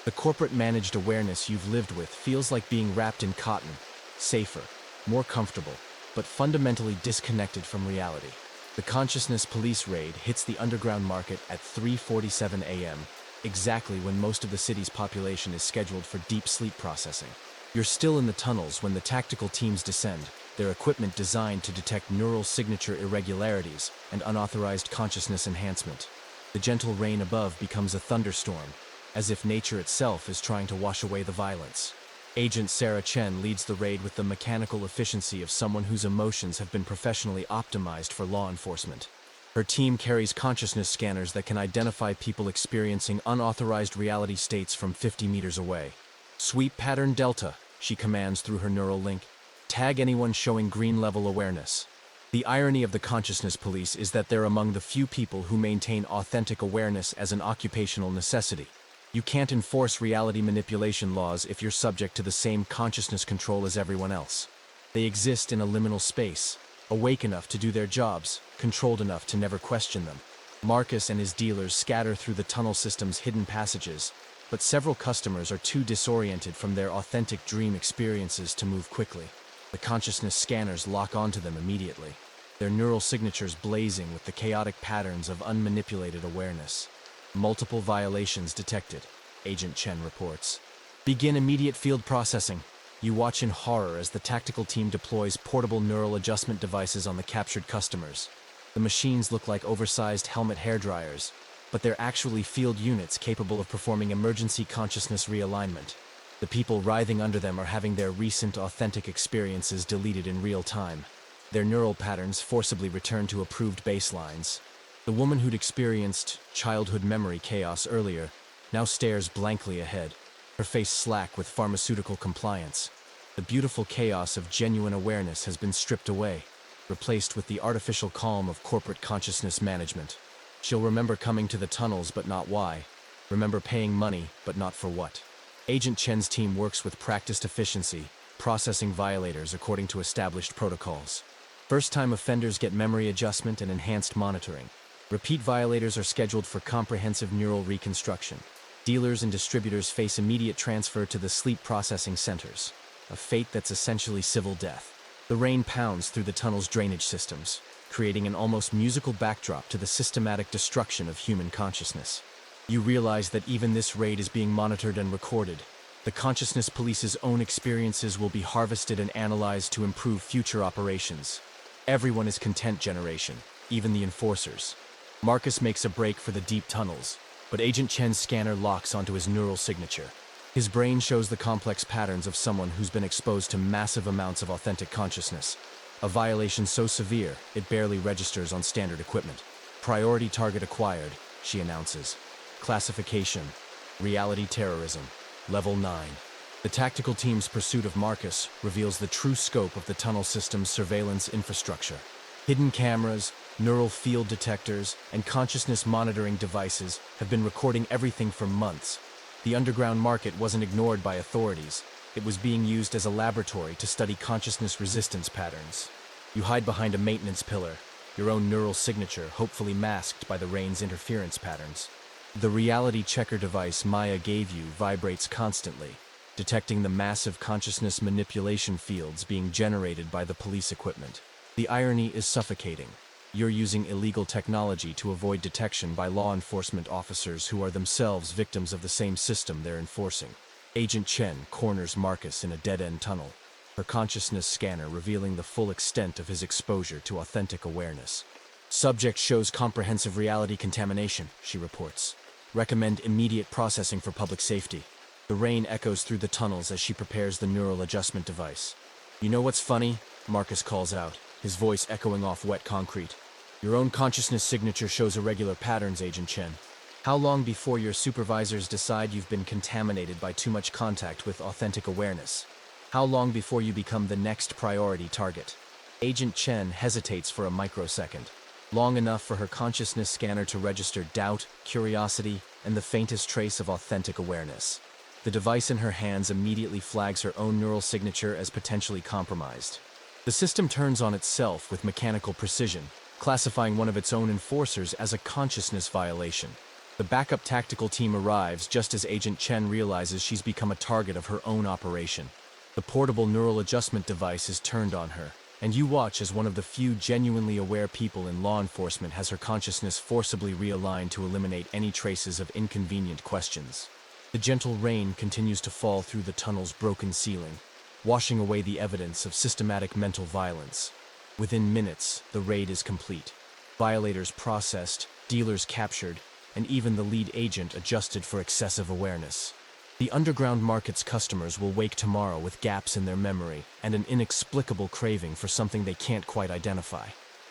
The corporate-managed awareness you've lived with feels like being wrapped in cotton, safer, more comfortable, but fundamentally disconnected from reality. The consciousness police raid hits the underground market at 3:47 a.m., exactly when most of the city's population is scheduled for deep sleep processing. You're still in the tunnels when the tactical teams descend, their equipment designed to detect neural signature irregularities and unauthorized consciousness enhancement. The gentle rain above becomes a thunderstorm, as if nature itself is trying to wash away the violence. Agent Sarah Chen leads the raid with the mechanical efficiency of someone whose emotions have been professionally optimized for law enforcement. Her team carries consciousness scanners that can identify people experiencing unauthorized reality states from 50 meters away. Sweep pattern Delta, she commands through her neural link. Tag anyone showing green level awareness. The irony of the consciousness police is that they're among the few people who maintain authentic awareness as an occupational necessity. You can't enforce reality manipulation laws if you're subject to the same consciousness control as everyone else. They exist in a liminal space, awake enough to do their jobs, controlled enough to never question them. Marcus and his dealers scatter through the tunnel system's hidden passages, but several customers are too disoriented from their authentic dream experiences to move quickly. The consciousness scanners lock onto them immediately, their neural signatures blazing with the chaotic patterns of unmanipulated awareness. Multiple violations detected, Agent Chen reports. Begin immediate field processing. You watch in horror as the tactical team deploys portable neural adjustment devices on the captured customers. The machines look like oversized helmet hairdryers, but they're actually field units capable of performing emergency consciousness realignment. The people writhing under them are having their recent authentic experiences deleted in real time. Their neural patterns forcibly return to approved baselines. The woman who'd experienced childhood memory chaos earlier now stares blankly ahead, her face slack with pharmaceutical compliance. The beautiful chaos of genuine awareness has been stripped away, replaced with the artificial calm of corporate consciousness management. She'll remember coming to the tunnels but not why, remember paying money but not for what. Agent Chen's team works with practiced efficiency, processing violators according to established protocols. First-time offenders get memory adjustment and enhanced monitoring. Repeat violators are scheduled for comprehensive neural reconstruction. Dealers and distributors face immediate transfer to the sleep processing centers, a fate that's essentially civil death. The rain pounds through the tunnel's drainage systems, creating an almost musical backdrop to the systematic destruction of human consciousness. You realize that even this raid is being monitored and recorded. The consciousness police's own experiences will be harvested and analyzed to improve future operations. Everyone is content generation, even the enforcers. Marcus makes a break for the deep tunnels, but Agent Chen's scanner locks onto his neural signature. His brain shows the complex patterns of someone who's been exposed to massive amounts of authentic consciousness. A violation so severe, it barely registers on standard equipment. Priority target acquired, she announces. Classification: Reality Terrorism, Level 9. The tactical team's pursuit of Marcus reveals the true scope of the tunnel system's surveillance infrastructure. Hidden cameras, neural field detectors, and consciousness monitoring devices have been recording everything for months. The underground market wasn't ignored by authorities. It was being used as a laboratory to study consciousness resistance patterns. You hide behind a maintenance pillar, your own neural signature hopefully masked by the rain's interference patterns. The reality checker device Maya gave you vibrates constantly, detecting the massive consciousness manipulation fields being generated by the police equipment. The irony is suffocating. You're using illegal technology to avoid detection by law enforcement officers who are themselves victims of the same system they're enforcing. Agent Chen corners Marcus in a dead-end tunnel, her consciousness scanner revealing the full extent of his exposure to authentic awareness. Subject shows comprehensive reality contamination, she reports. Recommend immediate processing for public safety. The rain echoes through the tunnels as she prepares the neural adjustment device. You know what's funny? Marcus calls out, his voice echoing off wet concrete. Your own consciousness signature shows irregular patterns, Agent Chen. How long before your supervisors decide you've been contaminated by too much contact with authentic awareness? How long before you become the next priority target? Agent Chen hesitates for a microsecond, long enough for her consciousness scanner to register doubt, curiosity, and the faintest trace of authentic awareness. The device in her hands immediately flags her own neural signature as potentially compromised. The system turns on itself with mechanical precision, classifying one of its own enforcers as a consciousness violation. The backup tactical team arrives just as Agent Chen realizes she's become a target of her own operation. The portable neural adjustment device is turned on her, and you watch as one of the few genuinely aware people in law enforcement has her consciousness forcibly realigned to eliminate any traces of inconvenient questions. The gentle rain continues to fall through the tunnel's broken ceiling, washing away the evidence of systematic mental violence. Within minutes, the raid is complete. Violators processed, dealers captured, and even the lead agent adjusted for excessive awareness. The underground market's customers will wake tomorrow with gaps in their memory and an inexplicable craving for something they can't quite identify.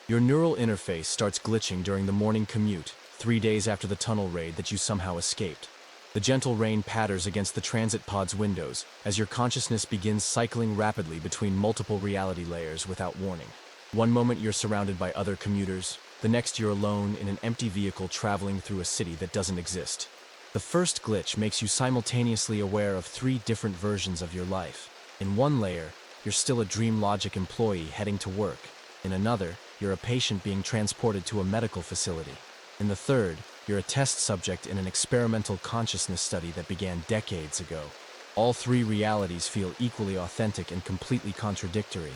Your neural interface starts glitching during the morning commute, 3 days after the tunnel raid that you somehow escaped. The gentle rain patters against the transit pod's windows as your consciousness begins cycling rapidly between multiple reality layers without warning. One moment you're surrounded by other commuters, the next you're alone in an empty vehicle traveling through a city that doesn't exist. The first glitch makes you simultaneously aware of 3 different versions of your life. In one layer, you're still a dream logic employee heading to work. In another, you're a patient being transported to a medical facility. In the third, you're a test subject in an experimental consciousness study that began decades ago. All 3 realities feel equally authentic and completely contradictory.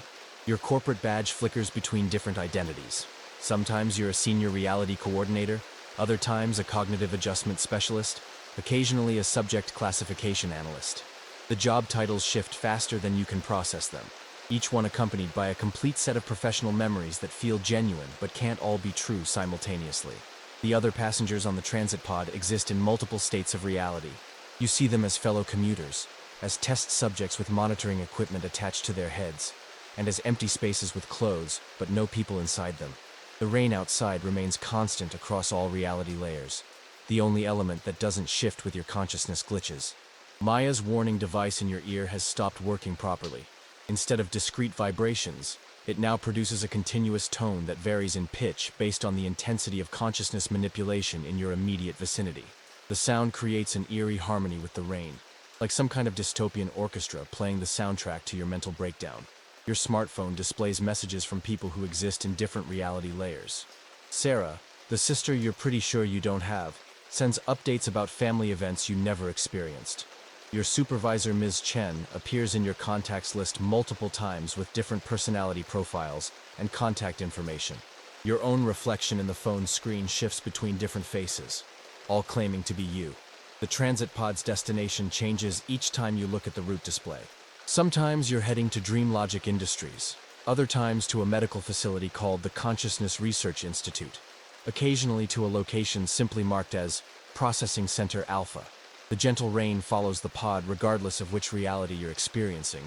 Your corporate badge flickers between different identities. Sometimes you're a senior reality coordinator, other times a cognitive adjustment specialist, occasionally a subject classification analyst. The job titles shift faster than you can process them, each one accompanied by a complete set of professional memories that feel genuine but can't all be true simultaneously. The other passengers on the transit pod exist in multiple states of reality. You see them as fellow commuters, as test subjects with monitoring equipment attached to their heads, and as empty spaces with clothes, but no people inside them. The rain outside remains constant across all reality layers, the only element that doesn't shift with your consciousness glitches. Maya's warning device in your ear has stopped working properly. Instead of discrete vibrations, it now produces a continuous tone that varies in pitch based on the intensity of consciousness manipulation in your immediate vicinity. The sound creates an eerie harmony with the rain, like some kind of dystopian orchestra playing the soundtrack to your mental breakdown. Your smartphone displays messages from people who exist in different reality layers. Sarah, the sister you're pretty sure you don't have, sends updates about family events you never experienced. Your supervisor, Ms. Chen, appears in your contacts list multiple times with different personality profiles and contact information. Your own reflection in the phone screen shifts between different faces, all claiming to be you. The transit pod's destination changes each time you look at the route display. Sometimes you're heading to Dream Logic Industries, other times to a medical facility called the Consciousness Research Institute, occasionally to a location simply marked as Processing Center Alpha. The gentle rain follows the pod regardless of which reality you're experiencing,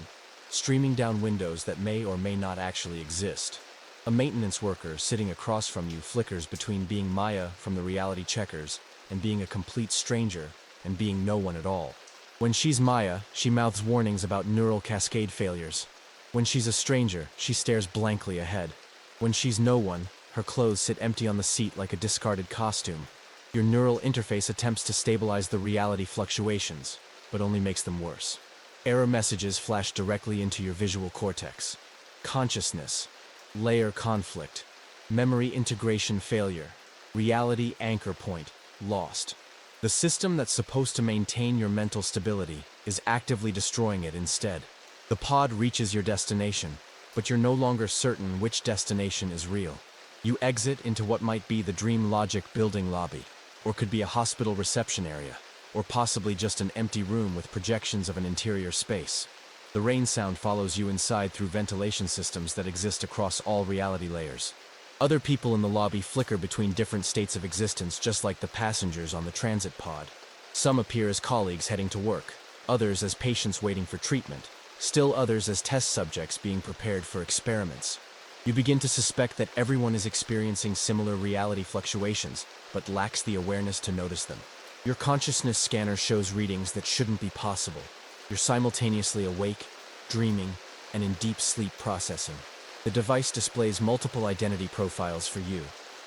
streaming down windows that may or may not actually exist. A maintenance worker sitting across from you flickers between being Maya from the reality checkers and being a complete stranger and being no one at all. When she's Maya, she mouths warnings about neural cascade failures. When she's a stranger, she stares blankly ahead. When she's no one, her clothes sit empty on the seat like a discarded costume. Your neural interface attempts to stabilize the reality fluctuations, but only makes them worse. Error messages flash directly into your visual cortex. Consciousness, layer conflict, memory integration failure, reality anchor point, lost. The system that's supposed to maintain your mental stability is actively destroying it instead. The pod reaches your destination, but you're no longer certain which destination is real. You exit into what might be the Dream Logic building lobby, or could be a hospital reception area, or possibly just an empty room with projections of an interior space. The rain sound follows you inside through ventilation systems that exist across all reality layers. Other people in the lobby flicker between different states of existence just like the passengers on the transit pod. Some appear as colleagues heading to work, others as patients waiting for treatment, still others as test subjects being prepared for experiments. You begin to suspect that everyone is experiencing similar reality fluctuations, but lacks the awareness to notice them. Your consciousness scanner shows readings that shouldn't be possible. You're simultaneously awake, dreaming, and in deep sleep processing. The device displays multiple identity profiles for you,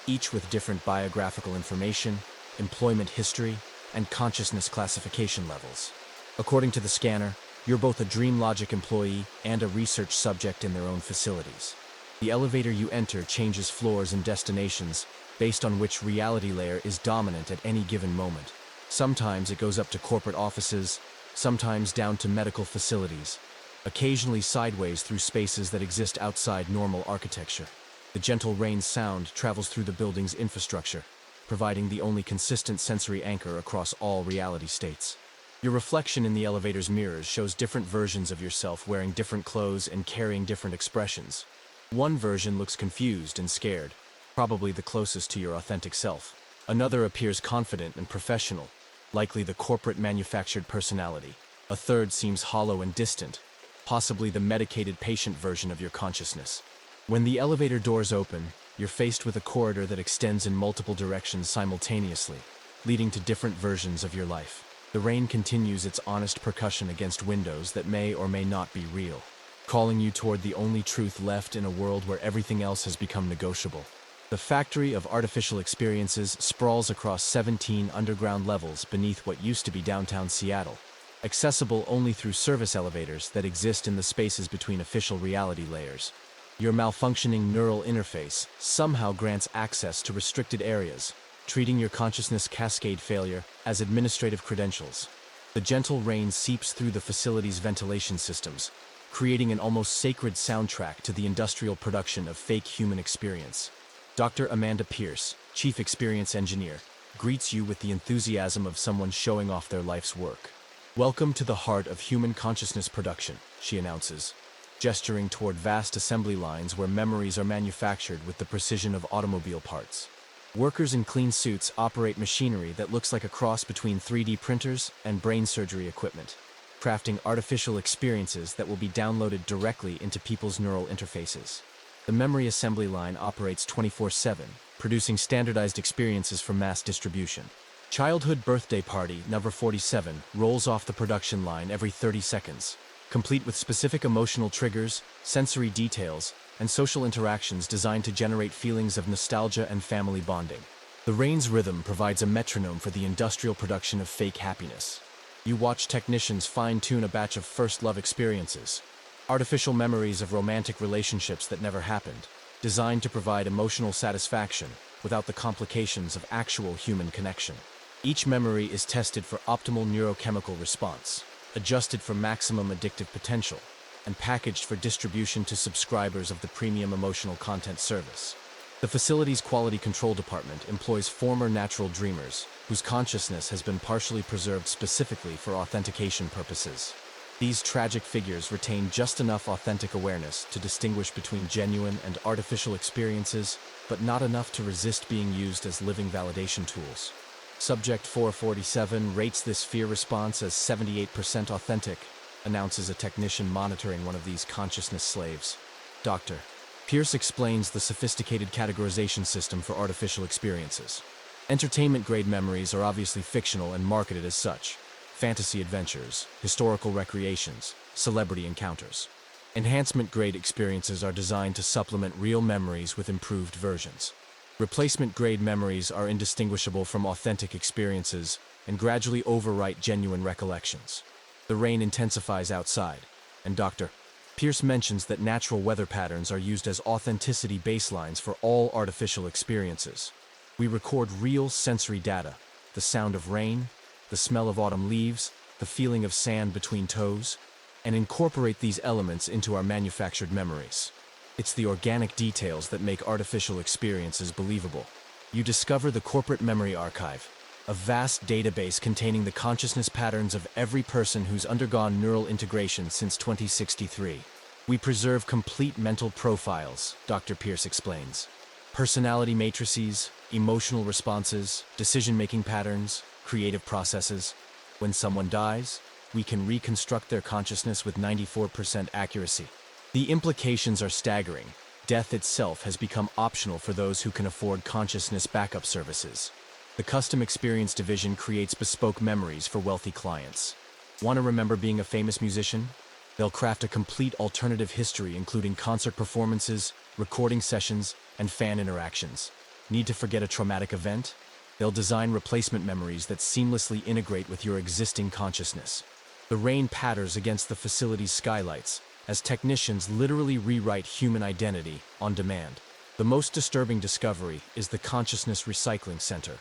each with different biographical information, employment history, and consciousness classification levels. According to the scanner, you're both a Dream Logic employee and a research subject in their own facilities. The elevator you enter changes floors and destinations, based on which reality layer is dominant at any given moment. Sometimes it goes up to corporate offices, sometimes down to medical facilities, occasionally sideways through spaces that exist outside normal architecture. The gentle rain sound travels through the building's infrastructure, providing the only consistent sensory anchor across all reality states. Your reflection in the elevator's mirrors shows different versions of yourself wearing different clothes and carrying different expressions. One version looks confused and scared, probably the closest to your authentic self. Another appears confident and professional, likely the corporate manufactured personality. A third seems hollow and distant, possibly the medicated patient version of your consciousness. When the elevator doors open, you're faced with a corridor that extends in multiple directions simultaneously, leading to different versions of your life. The rain continues its honest percussion against windows that may or may not be real, calling you toward the only truth left in a world where everything else has become negotiable. The factory of artificial experiences sprawls across 17 underground levels beneath what used to be downtown Seattle, accessible only through service elevators that exist in the spaces between official reality layers. Your malfunctioning neural interface somehow grants access to restricted areas, treating your consciousness cascade failure as administrative credentials. The gentle rain seeps through the facility's ventilation systems, creating an almost sacred soundtrack to the industrial production of fake human experience. Dr. Amanda Pierce, Chief Experience Engineer, greets you with the enthusiasm of someone showing off their life's work. "Welcome to the heart of human consciousness production," she announces, gesturing toward vast assembly lines where memories are manufactured with the precision of automobile parts. Workers in clean suits operate machinery that looks like a cross between 3D printers and brain surgery equipment, crafting artificial experiences that will be downloaded directly into people's neural interfaces. The memory assembly line operates 24/7, producing standardized experiences for mass distribution. Childhood Birthday Party number 47 rolls off the production line every 30 seconds, complete with specific emotional triggers, sensory details, and social interactions designed to generate feelings of nostalgia and family bonding. The rain's rhythm provides a metronome for the industrial production of fake happiness. You watch technicians fine-tune a batch of first love experiences, artificial memories of romantic relationships that never happened, designed to provide emotional satisfaction without the complications of actual human connection. Each memory is tested for optimal neurochemical response, adjusted for maximum addictive potential, and packaged for distribution to subscribers of the premium emotional content service. The facility's quality control department employs former natural dreamers whose consciousness has been partially preserved specifically for authentication purposes. These tragic figures retain just enough authentic awareness to distinguish between genuine and artificial experiences, but not enough to resist being used as living validation tools. Subject 447 rates this fear response as 78% authentic, announces a technician monitoring one of these consciousness slaves. Dr. Pierce explains the sophisticated categorization system for artificial experiences. Entertainment-grade memories are obviously fictional and marketed as such. Fantasy adventures, historical recreations, celebrity encounters. Enhancement-grade experiences are designed to supplement real memories with improved versions. Replacement-grade memories are indistinguishable from authentic experiences and gradually overwrite genuine recollections. The rain intensifies outside, and Dr. Pierce mentions that natural weather patterns are used as authenticity baselines for all artificial experiences. We record real sensory data, the sound of rain, the smell of autumn leaves, the feeling of sand between toes, and incorporate these elements into our manufactured memories. It's the organic details that make artificial experiences believable. You discover the Corporate Memory Archive, a vast database containing the consciousness patterns of every person who's undergone neural integration since 2063. We preserve complete mental profiles, Dr. Pierce explains. Personality matrices, emotional responses, decision-making patterns, creative processes. When someone dies, we can reconstruct their consciousness with 94% accuracy. The implications are staggering. Death itself has become optional for those who can afford consciousness backup services. The Custom Experience Division creates bespoke memories for wealthy clients. Want to remember being a famous musician? They'll craft a complete alternative history including concert performances, recording sessions, and fan interactions. Need to forget a traumatic event? They'll design replacement memories that seamlessly integrate with your existing consciousness. The rain patters against the facility's skylights as technicians literally rewrite human identity on demand. The most disturbing discovery is the Consciousness Recycling Center,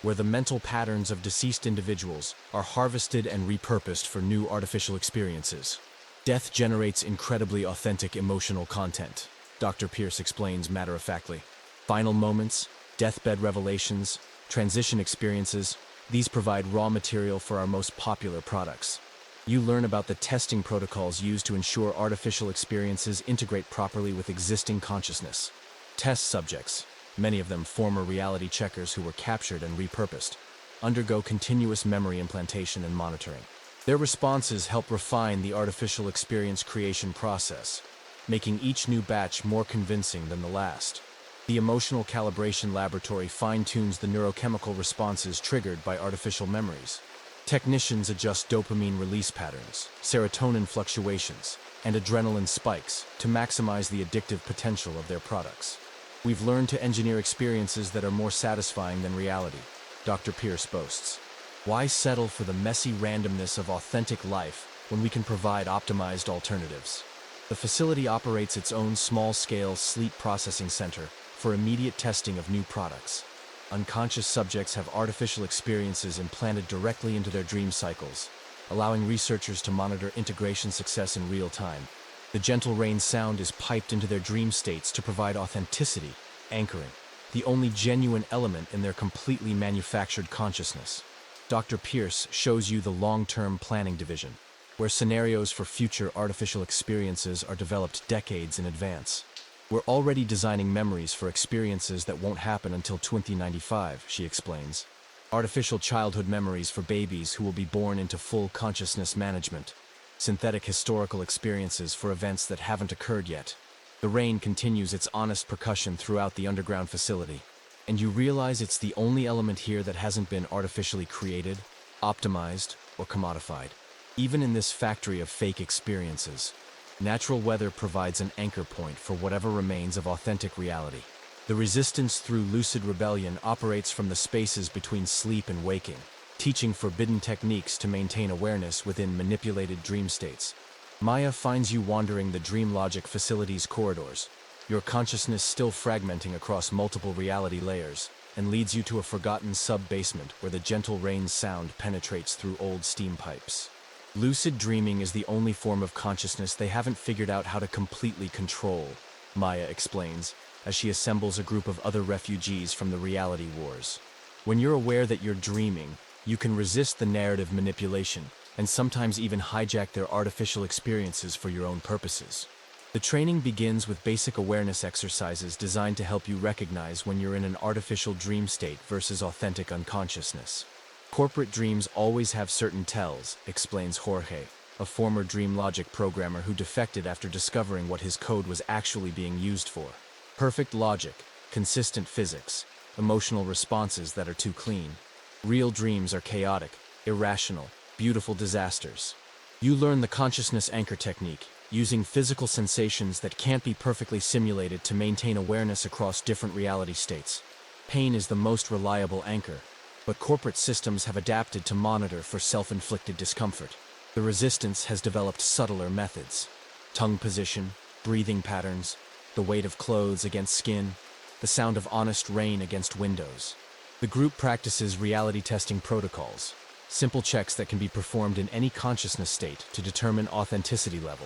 where the mental patterns of deceased individuals are harvested and repurposed for new artificial experiences. Death generates incredibly authentic emotional content, Dr. Pierce explains matter-of-factly. Final moments, deathbed revelations, transition experiences, these provide raw material for our most popular products. You learn about the testing protocols used to ensure artificial experiences integrate properly with existing consciousness. Test subjects, many of them former reality checkers who were captured and repurposed, undergo continuous memory implantation and monitoring. Their responses help refine the artificial experience creation process, making each new batch more convincing than the last. The emotional calibration laboratory fine-tunes the neurochemical responses triggered by artificial memories. Technicians adjust dopamine release patterns, serotonin fluctuations, and adrenaline spikes to maximize the addictive potential of their products. We've learned to engineer experiences that are more satisfying than reality, Dr. Pierce boasts. Why settle for the messy randomness of authentic life when we can provide optimized alternatives? The facility operates its own small-scale sleep processing center for immediate testing of new products. Unconscious subjects have artificial experiences implanted directly into their dream cycles, allowing researchers to monitor integration success in real time. The gentle rain sound is piped into their dream states to provide authenticity, anchoring, the only genuine element in their completely manufactured consciousness. Dr. Pierce shows you the long-term planning division, where scenarios for future artificial experiences are developed decades in advance. We're already designing memories for experiences that won't happen until 2095, she explains. Artificial childhood memories for babies who will be born into full consciousness management. Synthetic historical experiences for events that haven't occurred yet. The rain continues its honest percussion throughout the underground facility, and you realize it's the only element here that hasn't been artificially created, optimized, or commodified. Even in this factory of fake experiences, natural weather provides an anchor point for whatever remains of authentic reality. The resistance through lucid rebellion operates from the spaces between sleep and waking, teaching forbidden techniques to maintain awareness within manipulated dream states. Maya finds you wandering the Dream Logic facility's corridors, your consciousness still fragmenting across multiple reality layers, and leads you to a forgotten sub-basement where the gentle rain sound penetrates through old steam pipes. Lucid dreaming is the only form of consciousness they haven't figured out how to completely control, Maya explains, as she assembles a group of other refugees from the reality wars. When you're aware that you're dreaming, you can resist the narrative manipulation, and sometimes even hijack their artificial experiences for your own purposes. The training begins with basic awareness exercises designed to help you recognize when you're in an artificial dream state versus authentic unconsciousness. Corporate dreams always have certain tells, explains Jorge, a former Dream Logic programmer who defected after discovering what his code was actually being used for. Perfect logic, consistent physics, emotional responses that are too clean. Real dreams are chaotic, irrational, beautiful disasters. You learn the consciousness anchor technique, using physical sensations that can't be perfectly simulated to maintain awareness across different reality states. Pain is the most reliable anchor, but corporate systems have adapted to monitor for self-inflicted discomfort. The resistance has developed subtler methods. Tongue position, breathing patterns, the weight of clothes against skin, the sound of honest rain against windows. The group practices reality testing protocols, simple checks that can be performed in any consciousness state to determine authenticity level.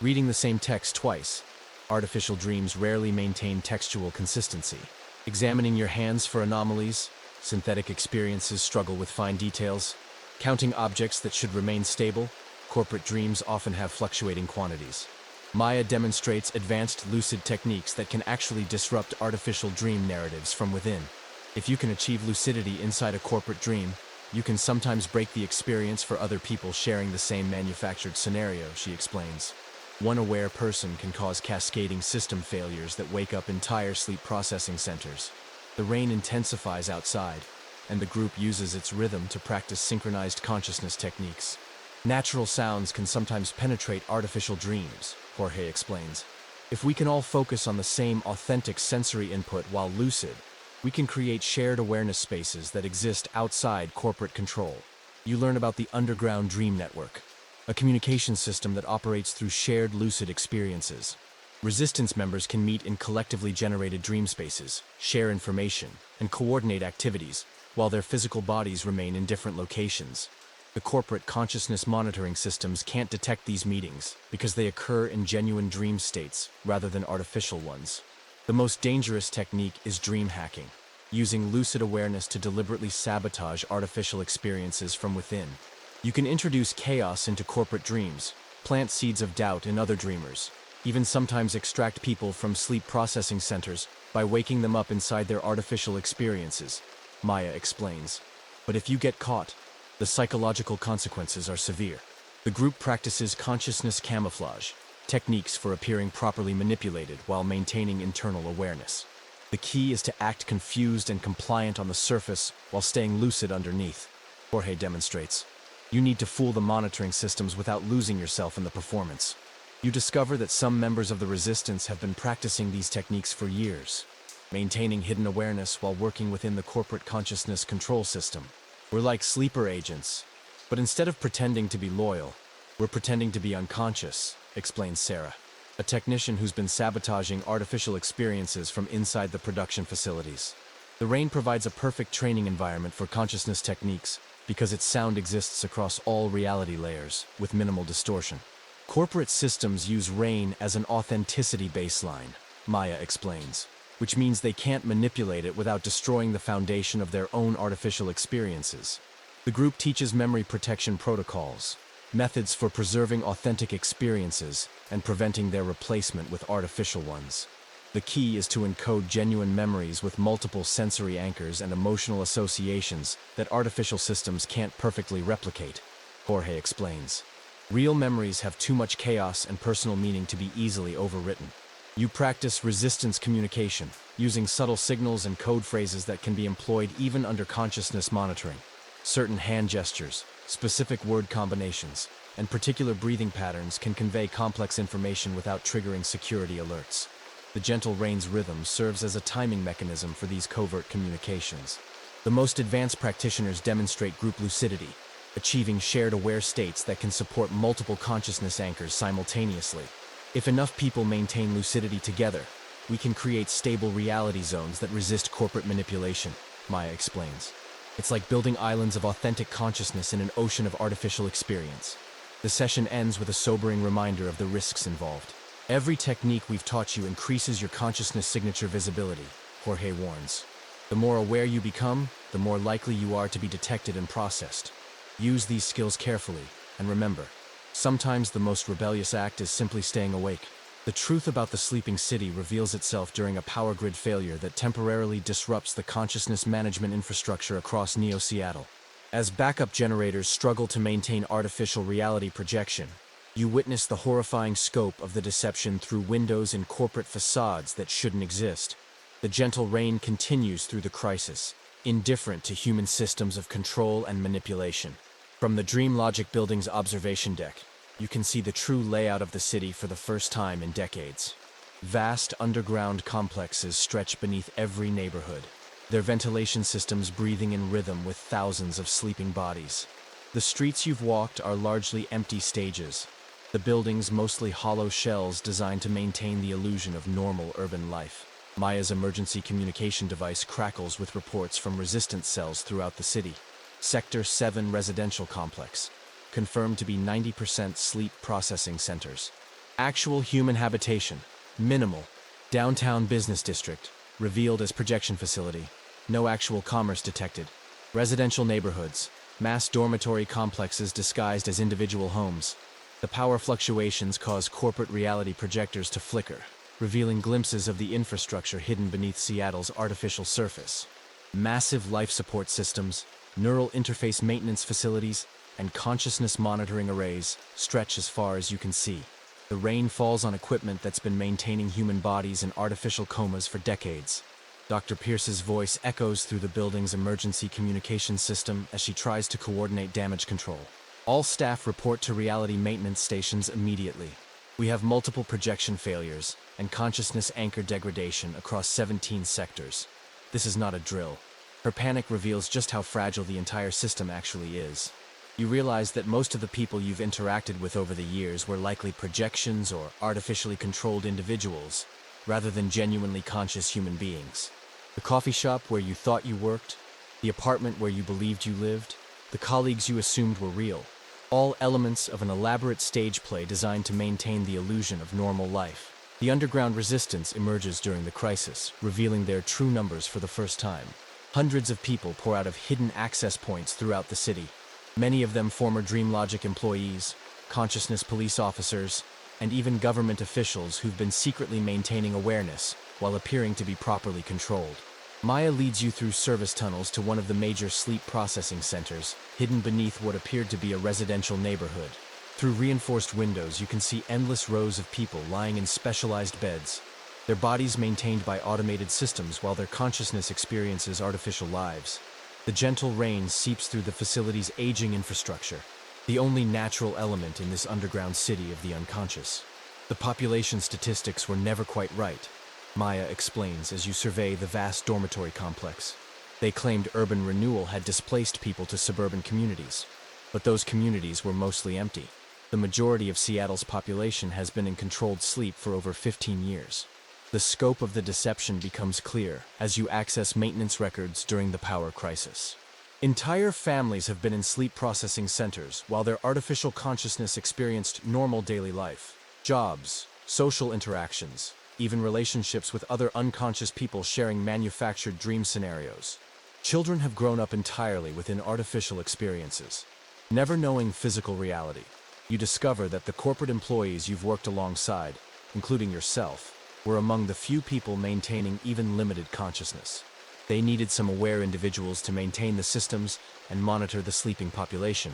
Reading the same text twice, artificial dreams rarely maintain textual consistency. Examining your hands for anomalies, synthetic experiences struggle with fine details. Counting objects that should remain stable, corporate dreams often have fluctuating quantities. Maya demonstrates advanced lucid techniques that can actually disrupt artificial dream narratives from within. If you can achieve lucidity inside a corporate dream, you can sometimes break the experience for other people sharing the same manufactured scenario, she explains. One aware person can cause cascading system failures that wake up entire sleep processing centers. The rain intensifies outside, and the group uses its rhythm to practice synchronized consciousness techniques. Natural sounds can sometimes penetrate artificial dreams, Jorge explains. If we can all focus on the same authentic sensory input while lucid, we can create shared awareness spaces that exist outside corporate control. You learn about the Underground Dream Network, a communication system that operates through shared lucid experiences. Resistance members can meet in collectively generated dream spaces, share information, and coordinate activities, while their physical bodies remain in different locations. The corporate consciousness monitoring systems can't detect these meetings because they occur in genuine dream states rather than artificial ones. The most dangerous technique is dream hacking, using lucid awareness to deliberately sabotage artificial experiences from within. You can introduce chaos into corporate dreams, plant seeds of doubt in other dreamers, even sometimes extract people from sleep processing centers by waking them up inside their artificial experiences, Maya explains. But if you get caught, the psychological consequences are severe. The group practices consciousness camouflage, techniques for appearing properly manipulated while maintaining internal awareness. The key is to act confused and compliant on the surface while staying lucid underneath, Jorge demonstrates. You need to fool the monitoring systems without losing yourself in the performance. You discover that some members of the resistance have been practicing these techniques for years, maintaining hidden awareness while working within the corporate consciousness control system. We're like sleeper agents, but instead of pretending to be loyal, we're pretending to be unconscious, explains Sarah, a technician who's been sabotaging artificial experiences from inside the production facilities. The rain provides a perfect training environment for consciousness techniques because its sound exists across all reality layers with minimal distortion. Corporate systems use rain as an authenticity baseline, Maya explains, which means they can't manipulate it without destroying the foundation of their own artificial experiences. The group teaches memory protection protocols, methods for preserving authentic experiences and preventing their replacement with artificial ones. The key is to encode genuine memories with multiple sensory anchors and emotional associations that artificial systems can't perfectly replicate, Jorge explains. Real memories have too much chaos and personal meaning to be easily overwritten. You practice resistance communication, using subtle signals and code phrases that can be employed even under consciousness monitoring. Certain hand gestures, specific word combinations, and particular breathing patterns can convey complex information without triggering security alerts. The gentle rain's rhythm serves as a timing mechanism for these covert communications. The most advanced practitioners demonstrate group lucidity, achieving shared aware states that can support multiple consciousness anchors simultaneously. If enough people maintain lucidity together, we can create stable reality zones that resist corporate manipulation, Maya explains. It's like building islands of authentic consciousness in an ocean of artificial experience. The session ends with a sobering reminder of the risks involved. Every technique we've taught you increases your consciousness signature visibility, Jorge warns. The more aware you become, the more likely you are to be detected and processed. Use these skills carefully, and remember, sometimes the most rebellious act is simply staying awake. The truth about the sleeping city reveals itself during a power grid failure that temporarily disrupts the consciousness management infrastructure across Neo-Seattle. As backup generators struggle to maintain artificial reality projection, you witness the horrifying scope of the deception through windows in corporate facades that shouldn't exist. The gentle rain continues through the crisis, indifferent to human systems of control and manipulation. From the Dream Logic Building's observation deck, you can see the true layout of the city for the first time in decades. Vast underground complexes stretch beneath every neighborhood, their ventilation systems breathing in rhythm with thousands of sleeping bodies. The streets you've walked are largely empty stages, the buildings mostly hollow shells designed to maintain the illusion of normal urban life. Maya's emergency communication device crackles with reports from resistance cells throughout the city. Sector 7 residential complex, confirmed to be 90% sleep processing centers. Actual human habitation, minimal. Downtown business district, revealed as projection facility. No actual commerce detected. Residential neighborhoods, mass dormitory complexes disguised as individual homes. The power fluctuations cause corporate reality projectors to flicker, revealing glimpses of the infrastructure hidden beneath Seattle's artificial surface. Massive life support systems, neural interface maintenance facilities, and consciousness monitoring arrays stretch as far as you can see. The rain falls on equipment that's been maintaining human bodies in artificial comas for decades. Dr. Pierce's voice echoes through the building's emergency communication system as she tries to coordinate damage control. All staff report to reality maintenance stations immediately. We have multiple projection failures and consciousness anchor degradation across 17 sectors. This is not a drill. Her panic reveals just how fragile the entire system actually is. You realize that most of the people you've interacted with over the years were likely projections or artificially controlled individuals, rather than genuinely conscious human beings. The coffee shop where you thought you worked, the apartment where you believed you lived, the colleagues you assumed were real, all elements of an elaborate stage play designed to maintain the illusion of normal life. The underground resistance emerges during the crisis, revealing their true numbers for the first time. Hundreds of people pour out of hidden access points throughout the city. Many of them former DreamLogic employees, consciousness police officers, and even government officials who've been secretly maintaining awareness while appearing to be properly controlled. Maya leads you through service tunnels to one of the major sleep processing centers, hidden beneath what appeared to be a residential neighborhood. Through reinforced windows, you can see endless rows of people lying in specialized beds, their bodies maintained by automated systems while their consciousness experiences artificial lives. The gentle rain seeps through the facility's aging infrastructure, the only natural element in this underground city of the unconscious. The population statistics were never quite right, Maya explains as you survey the vast dormitory complex. They claimed urban renewal had displaced people to suburban communities, but those communities were mostly empty. The majority of Seattle's population has been in controlled sleep for over 15 years. The scope of the deception becomes clear as you access maintenance records during the power crisis. Entire families have been in sleep processing centers while their artificial consciousness experienced normal daily life. Jobs, social interactions, even relationships with other unconscious people sharing manufactured dream scenarios. Children have grown up entirely within artificial experiences, never knowing physical reality. You discover that the corporate employees you've worked alongside, including yourself, were among the few people maintaining even limited consciousness. They needed some aware individuals to maintain the systems and monitor the sleeping population,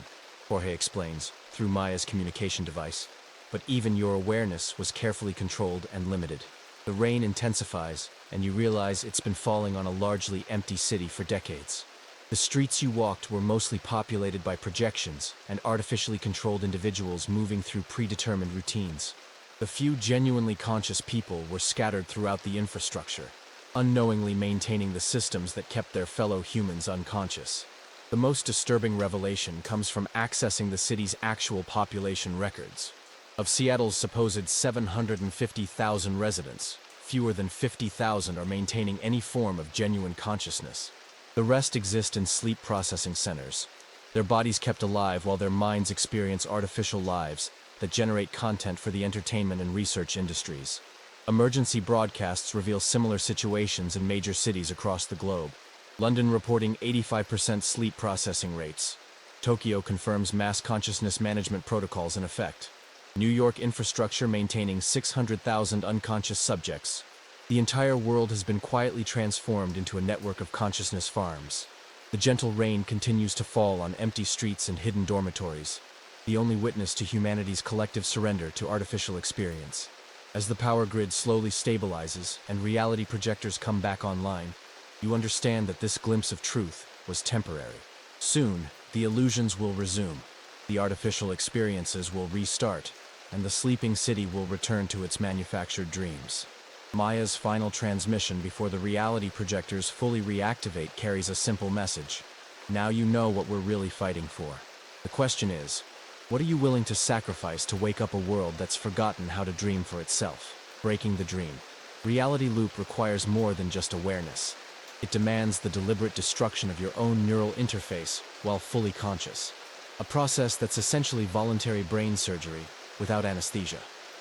Jorge explains, through Maya's communication device. But even your awareness was carefully controlled and limited. The rain intensifies, and you realize it's been falling on a largely empty city for decades. The streets you walked were mostly populated by projections and artificially controlled individuals moving through predetermined routines. The few genuinely conscious people were scattered throughout the infrastructure, unknowingly maintaining the systems that kept their fellow humans unconscious. The most disturbing revelation comes from accessing the city's actual population records. Of Seattle's supposed 750,000 residents, fewer than 50,000 are maintaining any form of genuine consciousness. The rest exist in sleep processing centers, their bodies kept alive while their minds experience artificial lives that generate content for the entertainment and research industries. Emergency broadcasts reveal similar situations in major cities across the globe. London reporting 85% sleep processing rates. Tokyo confirms mass consciousness management protocols in effect. New York infrastructure maintaining 600,000 unconscious subjects. The entire world has been quietly transformed into a network of consciousness farms. The gentle rain continues to fall on empty streets and hidden dormitories, the only witness to humanity's collective surrender to artificial experience. As the power grid slowly stabilizes and reality projectors come back online, you understand that this glimpse of truth was temporary. Soon, the illusions will resume, the artificial experiences will restart, and the sleeping city will return to its manufactured dreams. Maya's final transmission before the reality projectors fully reactivate carries a simple message. Now you know what we're really fighting for. The question is, what are you willing to sacrifice to wake up a world that's forgotten how to dream for itself? Breaking the dream. Reality loop requires more than just awareness. It demands the deliberate destruction of your own neural interface while fully conscious. A process that's essentially voluntary brain surgery without anesthesia.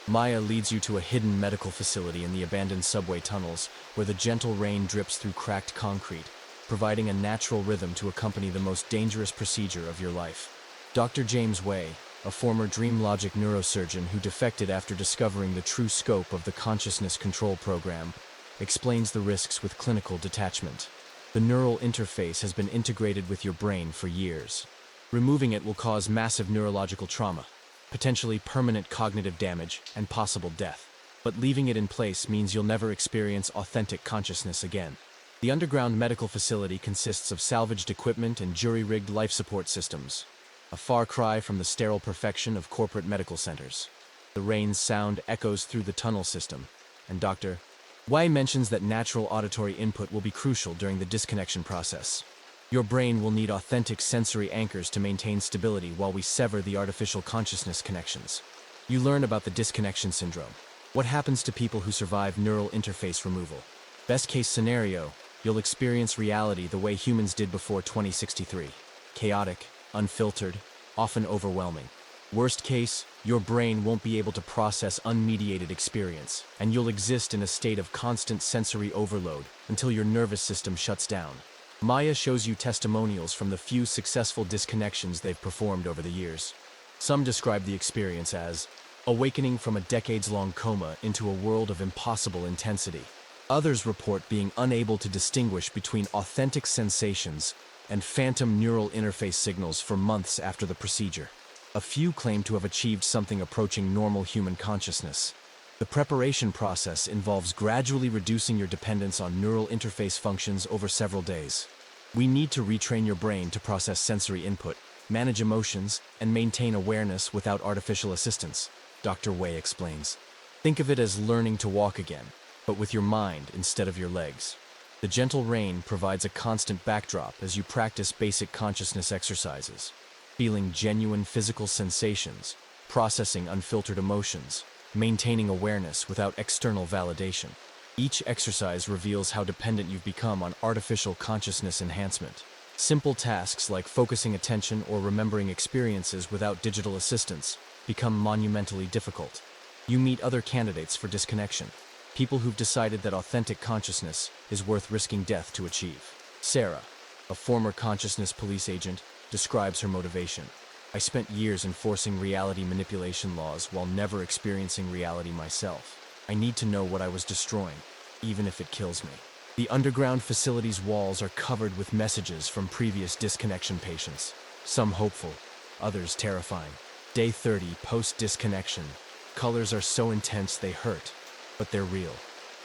Maya leads you to a hidden medical facility in the abandoned subway tunnels where the gentle rain drips through cracked concrete, providing a natural rhythm to accompany the most dangerous procedure of your life. Dr. James Way, a former DreamLogic neurosurgeon who defected after discovering the true scope of the consciousness control program, explains the risks with clinical detachment. The neural interface has been integrated with your brain for years. Removing it will cause massive neurological trauma, potentially permanent cognitive damage, and possible death. But leaving it in place means you'll never experience authentic consciousness again. The underground medical facility consists of salvaged equipment and jury-rigged life support systems, a far cry from the sterile perfection of corporate medical centers. The rain's sound echoes through the tunnel system, and Dr. Wei mentions that natural auditory input will be crucial during the disconnection process. Your brain will need authentic sensory anchors to maintain stability while we sever the artificial consciousness connections. You learn about the disconnection syndrome. What happens to people who survive neural interface removal? Best case scenario, you'll experience reality the way humans did before 2063. Chaotic, unfiltered, often overwhelming. Worst case, your brain won't be able to process unmediated experience, and you'll exist in a state of constant sensory overload until your nervous system shuts down. Maya shows you testimonials from the few successful disconnections they've performed over the years. Some describe the experience as awakening from a decades-long coma into a world of impossible intensity. Others report being unable to distinguish between authentic sensations and phantom neural interface signals for months after the procedure. A few claim to have achieved something approaching normal human consciousness. The preparation process involves gradually reducing your dependence on neural interface functions over several days. We need to retrain your brain to process sensory input, manage emotions, and maintain awareness without artificial assistance, Dr. Wei explains. Think of it as learning to walk again, but with your mind instead of your legs. The gentle rain provides a constant backdrop as you practice basic consciousness exercises, feeling genuine physical sensations, processing unfiltered emotions, maintaining awareness without external validation. Each exercise reveals how dependent you've become on artificial consciousness enhancement. Simple tasks like focusing attention or remembering experiences without digital assistance become monumentally difficult. You meet other candidates for disconnection, people who've decided that authentic consciousness is worth risking death to achieve. Sarah, a former consciousness police agent, describes her motivation. I spent years enforcing reality manipulation laws while never experiencing reality myself. I need to know what I was destroying, even if it kills me. The underground facility's walls are covered with messages from previous disconnection patients, some hopeful, others terrifying. Day 30, post-disconnection. Colors are so intense they hurt, but they're real.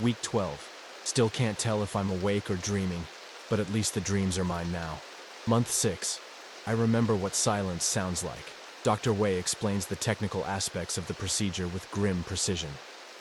Week 12. Still can't tell if I'm awake or dreaming, but at least the dreams are mine now. Month 6. I remember what silence sounds like. Dr. Wei explains the technical aspects of the procedure with grim precision.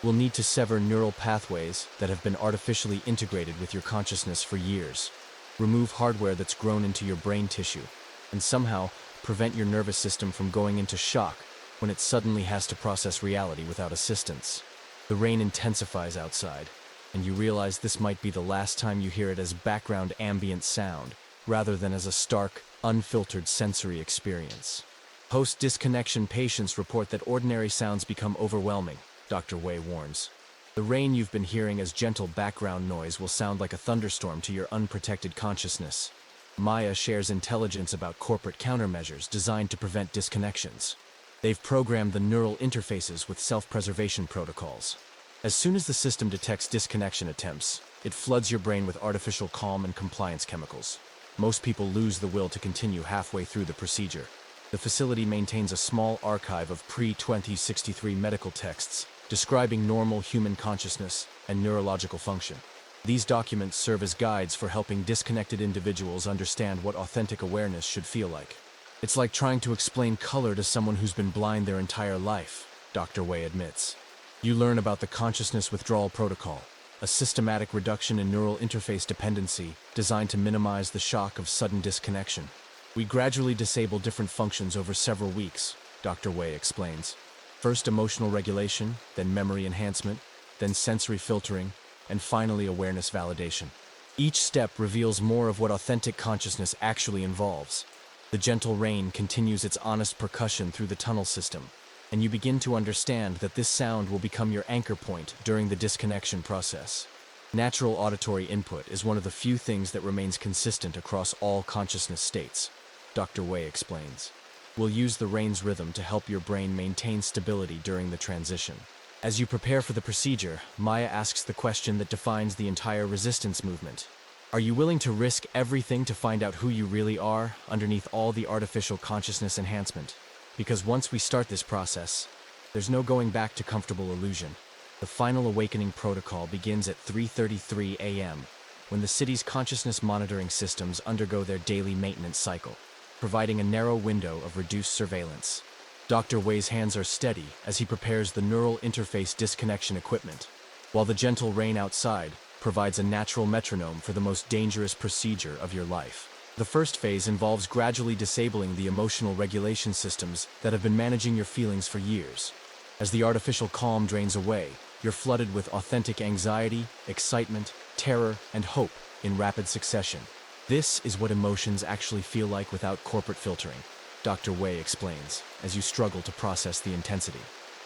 We'll need to sever neural pathways that have been artificially integrated with your consciousness for years, remove hardware that's grown into your brain tissue, and somehow prevent your nervous system from going into shock when it suddenly has to process reality without assistance. The rain intensifies outside, and you realize this might be the last time you hear it as background ambient sound, rather than as a stark, unfiltered sensory experience. Post-disconnection patients report that ordinary sounds become overwhelming, Dr. Wei warns. The rain you've been hearing as gentle background noise will sound like a thunderstorm to your unprotected consciousness. Maya shares intelligence about corporate countermeasures designed to prevent disconnections. They've programmed the neural interfaces with self-preservation protocols. As soon as the system detects disconnection attempts, it floods your brain with artificial calm and compliance chemicals. Most people lose the will to continue halfway through the procedure. The facility maintains a small archive of pre-2063 medical texts describing normal human consciousness and neurological function. These documents serve as guides for helping disconnected individuals understand what authentic awareness should feel like. It's like trying to explain color to someone who's been blind their entire life, Dr. Wei admits. You learn about the consciousness withdrawal protocol, a systematic reduction in neural interface dependency designed to minimize the shock of sudden disconnection. We gradually disable different functions over several weeks, Dr. Wei explains. First emotional regulation, then memory enhancement, then sensory filtering, and finally awareness validation. Each step reveals more of what authentic consciousness actually involves. The gentle rain continues its honest percussion through the tunnel system, and you begin to understand that this sound will become your anchor point during the disconnection process. Natural auditory input is one of the few things that remains consistent across all consciousness states, Dr. Wei explains. We'll use the rain's rhythm to help your brain maintain stability during the transition. As you prepare for the procedure, Maya asks the question that defines the entire resistance movement. Are you willing to risk everything to find out who you really are underneath all the artificial consciousness enhancement? Because once we start this process, there's no going back to comfortable illusion. The final awakening protocol begins at 3:33 a.m., when the city's consciousness monitoring systems undergo their daily maintenance cycle, providing a narrow window of reduced surveillance. Dr. Wei's hands are steady as he prepares the neural interface disconnection equipment, while the gentle rain outside provides a natural metronome for the most dangerous procedure of your life. The first phase involves gradually disabling the emotional regulation systems that have been managing your feelings for years. As the artificial calm drains away, you're flooded with authentic anxiety, excitement, terror, and hope in rapid succession. This is what emotions actually feel like without corporate filtering, Dr. Wei explains, as you struggle to process the intensity.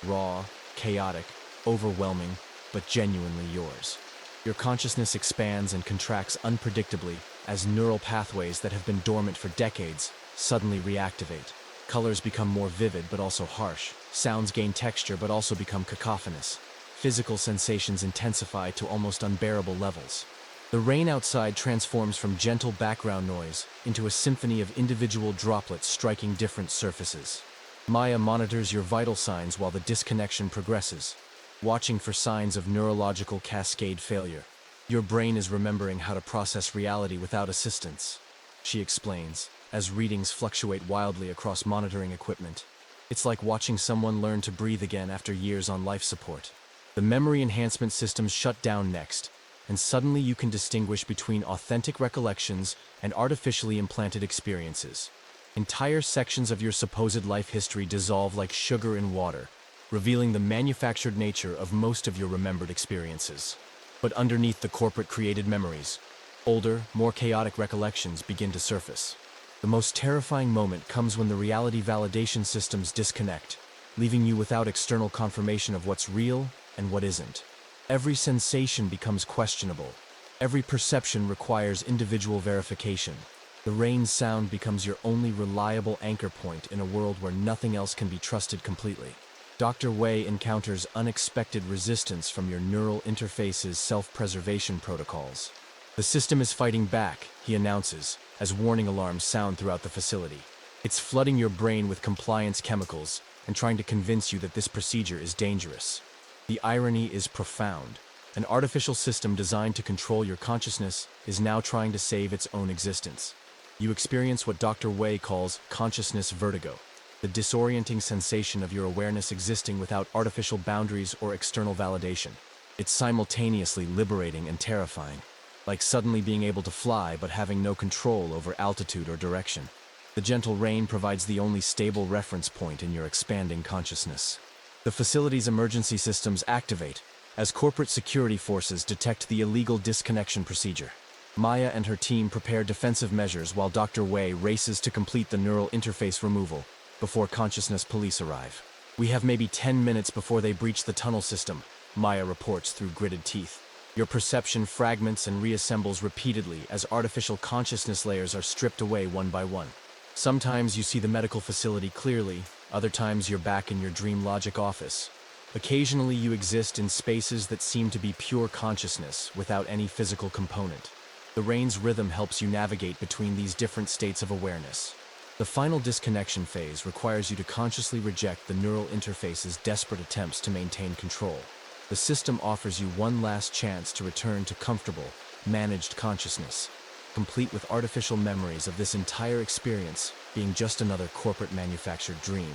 Raw, chaotic, overwhelming, but genuinely yours. Your consciousness expands and contracts unpredictably as neural pathways that have been dormant for decades suddenly reactivate. Colors become more vivid but also harsh. Sounds gain texture but also become cacophonous. Physical sensations intensify to almost unbearable levels. The rain outside transforms from gentle background noise into a symphony of individual droplets striking different surfaces. Maya monitors your vital signs while the disconnection progresses, watching for signs of neurological cascade failure. Your brain is remembering how to process reality without assistance, she explains, as readings fluctuate wildly across monitoring equipment. It's like watching someone learn to breathe again after years on life support. The memory enhancement systems shut down next, and suddenly you can distinguish between authentic recollections and artificially implanted experiences. Entire sections of your supposed life history dissolve like sugar in water, revealing the manufactured nature of most of your remembered experiences. But underneath the corporate-created memories, older, more chaotic recollections begin to surface. The most terrifying moment comes when the reality validation systems disconnect, leaving you without external confirmation of what's real and what isn't. Every sensation becomes questionable. Every perception requires individual verification. The rain sound becomes your only reliable anchor point in a world where nothing else can be trusted completely. Dr. Wei encounters unexpected resistance from your neural interface's self-preservation protocols. The system is fighting back, he announces, as warning alarms sound throughout the facility. It's flooding your brain with compliance chemicals and trying to convince you that this procedure is dangerous. The irony is profound. An artificial system designed to control your consciousness is now trying to save its own existence. You experience what Dr. Wei calls consciousness vertigo, the disorienting sensation of your awareness existing without artificial boundaries or external validation. It's simultaneously liberating and terrifying, like suddenly being able to fly but having no control over altitude or direction. The gentle rain provides the only stable reference point in your expanding consciousness. The facility's emergency systems activate as corporate security forces detect the illegal disconnection procedure. Maya and her team prepare defensive measures while Dr. Wei races to complete the neural interface removal before consciousness police arrive. We have maybe 10 minutes before they breach the tunnel system, Maya reports through gritted teeth. Your perception fragments and reassembles repeatedly as artificial consciousness layers are stripped away one by one. Sometimes you see the medical facility clearly, other times you're back in your dream logic office. Occasionally you exist in spaces that seem to be pure consciousness without any physical component. The rain's rhythm helps you navigate between these different states of awareness. The final disconnection phase requires you to consciously reject the neural interface's desperate attempts to maintain control. The system offers you one last chance to return to comfortable, managed consciousness, complete with artificial memories of this entire experience being just another corporate manufactured dream.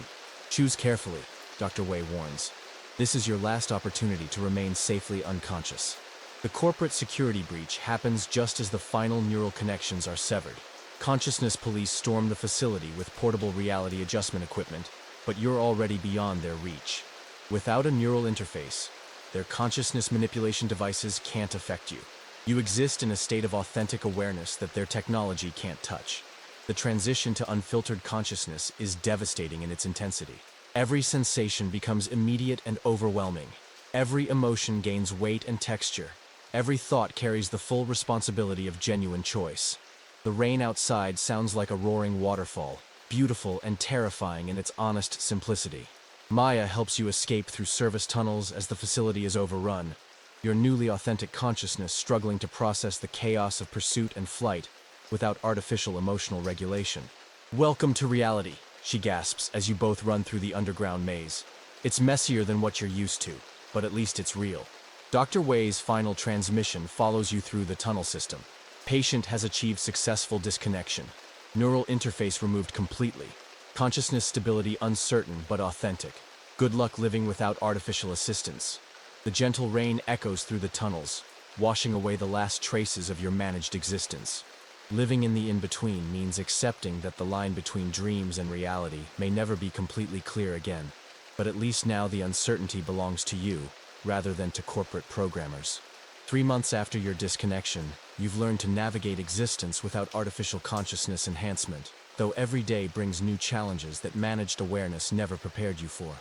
Choose carefully, Dr. Wei warns. This is your last opportunity to remain safely unconscious. The corporate security breach happens just as the final neural connections are severed. Consciousness police storm the facility with portable reality adjustment equipment, but you're already beyond their reach. Without a neural interface, their consciousness manipulation devices can't affect you. You exist in a state of authentic awareness that their technology can't touch. The transition to unfiltered consciousness is devastating in its intensity. Every sensation becomes immediate and overwhelming. Every emotion gains weight and texture. Every thought carries the full responsibility of genuine choice. The rain outside sounds like a roaring waterfall, beautiful and terrifying in its honest simplicity. Maya helps you escape through service tunnels as the facility is overrun, your newly authentic consciousness struggling to process the chaos of pursuit and flight without artificial emotional regulation. "Welcome to reality," she gasps as you both run through the underground maze. "It's messier than what you're used to, but at least it's real." Dr. Wei's final transmission follows you through the tunnel system. Patient has achieved successful disconnection. Neural interface removed completely. Consciousness stability uncertain but authentic. Good luck living without artificial assistance. The gentle rain echoes through the tunnels, washing away the last traces of your managed existence. Living in the in-between means accepting that the line between dreams and reality may never be completely clear again, but at least now the uncertainty belongs to you, rather than to corporate programmers. 3 months after your disconnection, you've learned to navigate existence without artificial consciousness enhancement, though every day brings new challenges that managed awareness never prepared you for.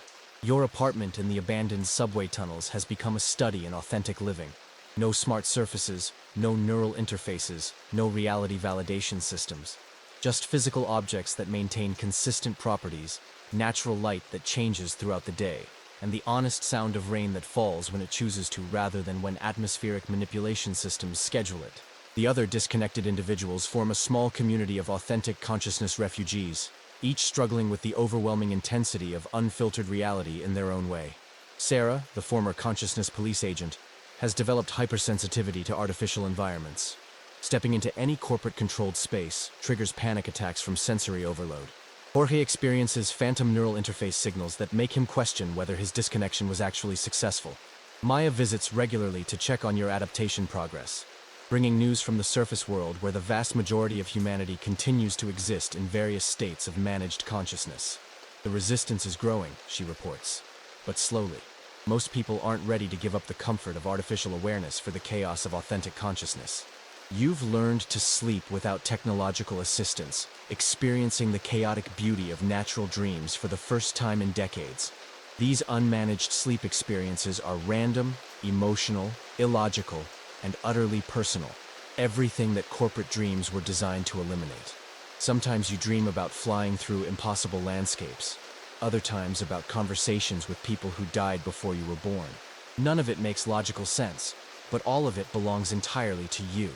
Your apartment in the abandoned subway tunnels has become a study in authentic living. No smart surfaces, no neural interfaces, no reality validation systems. Just physical objects that maintain consistent properties, natural light that changes throughout the day, and the honest sound of rain that falls when it chooses to rather than when atmospheric manipulation systems schedule it. The other disconnected individuals form a small community of authentic consciousness refugees, each struggling with the overwhelming intensity of unfiltered reality in their own way. Sarah, the former consciousness police agent, has developed hypersensitivity to artificial environments. Stepping into any corporate-controlled space triggers panic attacks from sensory overload. Jorge experiences phantom neural interface signals that make him question whether his disconnection was actually successful. Maya visits regularly to check on your adaptation progress, bringing news from the surface world where the vast majority of humanity continues to exist in various states of managed consciousness. The resistance is growing, she reports, but slowly. Most people aren't ready to give up the comfort of artificial awareness for the chaos of authentic consciousness. You've learned to sleep without technological assistance, experiencing the chaotic beauty of natural dreams for the first time in decades. These unmanaged sleep experiences are random, emotional, illogical, and utterly personal. Everything that corporate dreams were designed to eliminate. Sometimes you dream about flying through impossible landscapes. Other times about conversations with people who died before you were born. None of it makes logical sense, but all of it belongs entirely to you.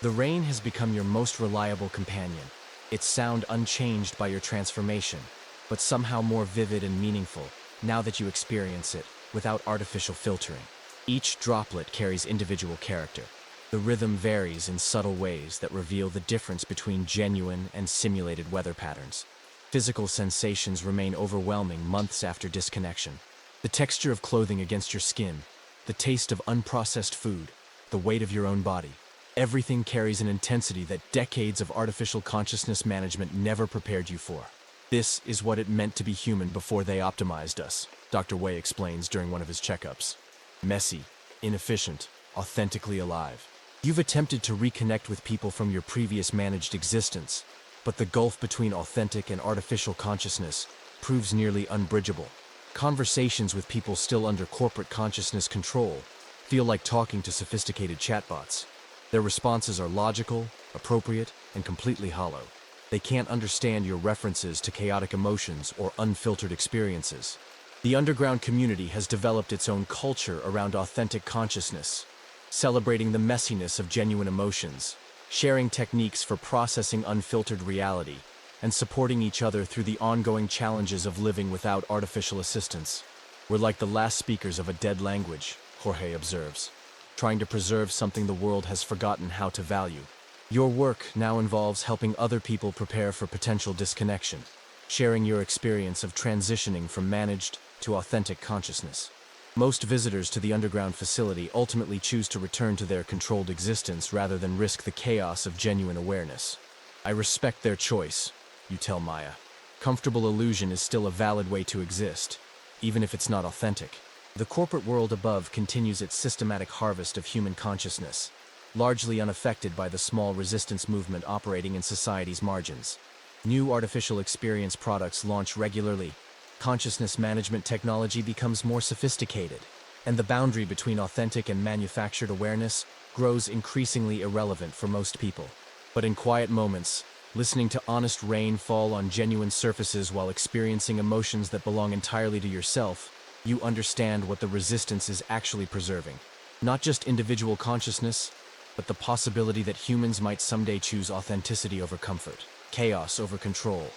The rain has become your most reliable companion, its sound unchanged by your transformation, but somehow more vivid and meaningful now that you experience it without artificial filtering. Each droplet carries individual character. The rhythm varies in subtle ways that reveal the difference between genuine and simulated weather patterns. Physical sensations remain overwhelming months after disconnection. The texture of clothing against your skin, the taste of unprocessed food, the weight of your own body. Everything carries an intensity that decades of artificial consciousness management never prepared you for. This is what it meant to be human before they optimized us, Dr. Wei explains during one of his checkups. Messy, inefficient, authentically alive. You've attempted to reconnect with people from your previous managed existence, but the gulf between authentic and artificial consciousness proves nearly unbridgeable. Conversations with people still under corporate consciousness control feel like talking to sophisticated chatbots. Their responses are logical, appropriate, and completely hollow. They can't understand your references to chaotic emotions or unfiltered experiences. The underground community has developed its own culture around authentic consciousness, celebrating the messiness of genuine emotions, sharing techniques for processing unfiltered reality, and supporting each other through the ongoing challenges of living without artificial assistance. We're like the last speakers of a dead language, Jorge observes, trying to preserve something the world has forgotten how to value. Your work now involves helping other people prepare for potential disconnection, sharing your experience of transitioning from managed to authentic consciousness. Most visitors to the underground facility ultimately choose to return to their controlled existence rather than risk the chaos of genuine awareness. I respect their choice, you tell Maya. Comfortable illusion is still a valid way to exist, even if it's not authentic. The corporate world above continues its systematic harvest of human consciousness, largely unaffected by the small resistance movement operating in society's margins. New artificial experience products launch regularly. Consciousness management technology becomes more sophisticated, and the boundary between authentic and manufactured awareness grows increasingly irrelevant for most people. But in quiet moments, listening to honest rain fall on genuine surfaces while experiencing emotions that belong entirely to yourself, you understand what the resistance is actually preserving. Not just individual consciousness, but the possibility that humans might someday choose authenticity over comfort, chaos over control,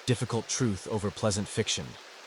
difficult truth over pleasant fiction.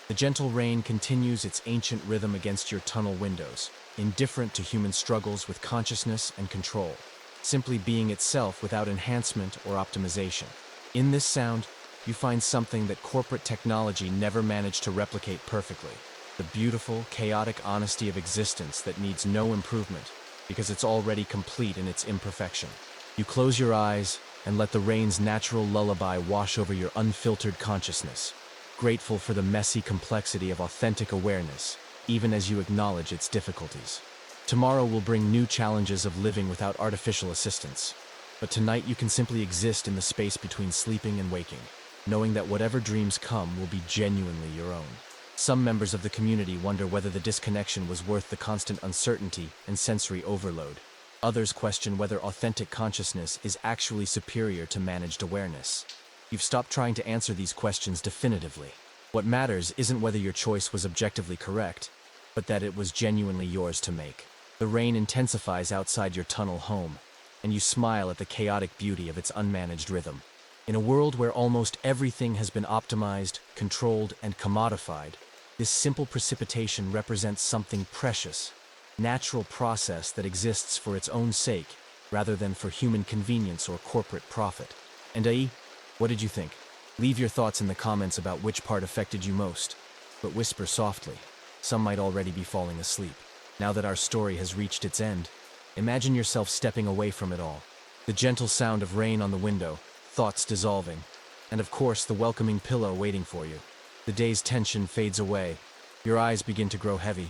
The gentle rain continues its ancient rhythm against your tunnel windows, indifferent to human struggles with consciousness and control, simply being itself without enhancement or optimization. In this sound, you find something that corporate technology never managed to replicate perfectly: the beautiful, chaotic honesty of existence that needs no improvement because it's already complete in its imperfection. You close your eyes, and let the rain's natural lullaby wash over your unfiltered consciousness, grateful for the messy complexity of authentic awareness, even as you acknowledge its difficulties. Tomorrow will bring new challenges of living without artificial assistance. But tonight you can simply exist in the space between sleeping and waking, knowing that whatever dreams come will be genuinely your own. Some members of the community wonder whether the disconnection was worth the constant uncertainty and sensory overload. Others question whether authentic consciousness is actually superior to managed awareness. You've stopped trying to answer these questions definitively. What matters isn't whether your choice was objectively correct, but that it was genuinely yours to make. The rain intensifies outside your tunnel home, and you smile at the chaotic beauty of its unmanaged rhythm. In a world where almost everything has been optimized, controlled, and commodified, this simple precipitation represents something precious, natural process that exists for its own sake, rather than for human convenience or corporate profit. And Ai, what did you think? Leave your thoughts in the comments about which part affected you most, but whisper softly. Some might already be falling asleep. Now that our story has reached its end, imagine yourself stepping away from it all. The gentle sound of rain on the window, thoughts dissolving, and of course the welcoming pillow waiting for you. The day's tension fades away, your eyes begin to grow heavy,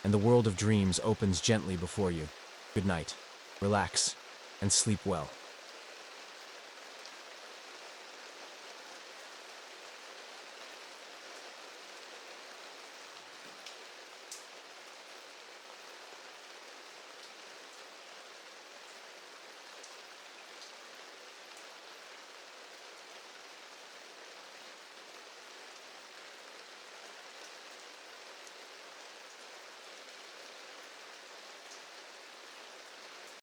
and the world of dreams opens gently before you. Good night. Relax, and sleep well.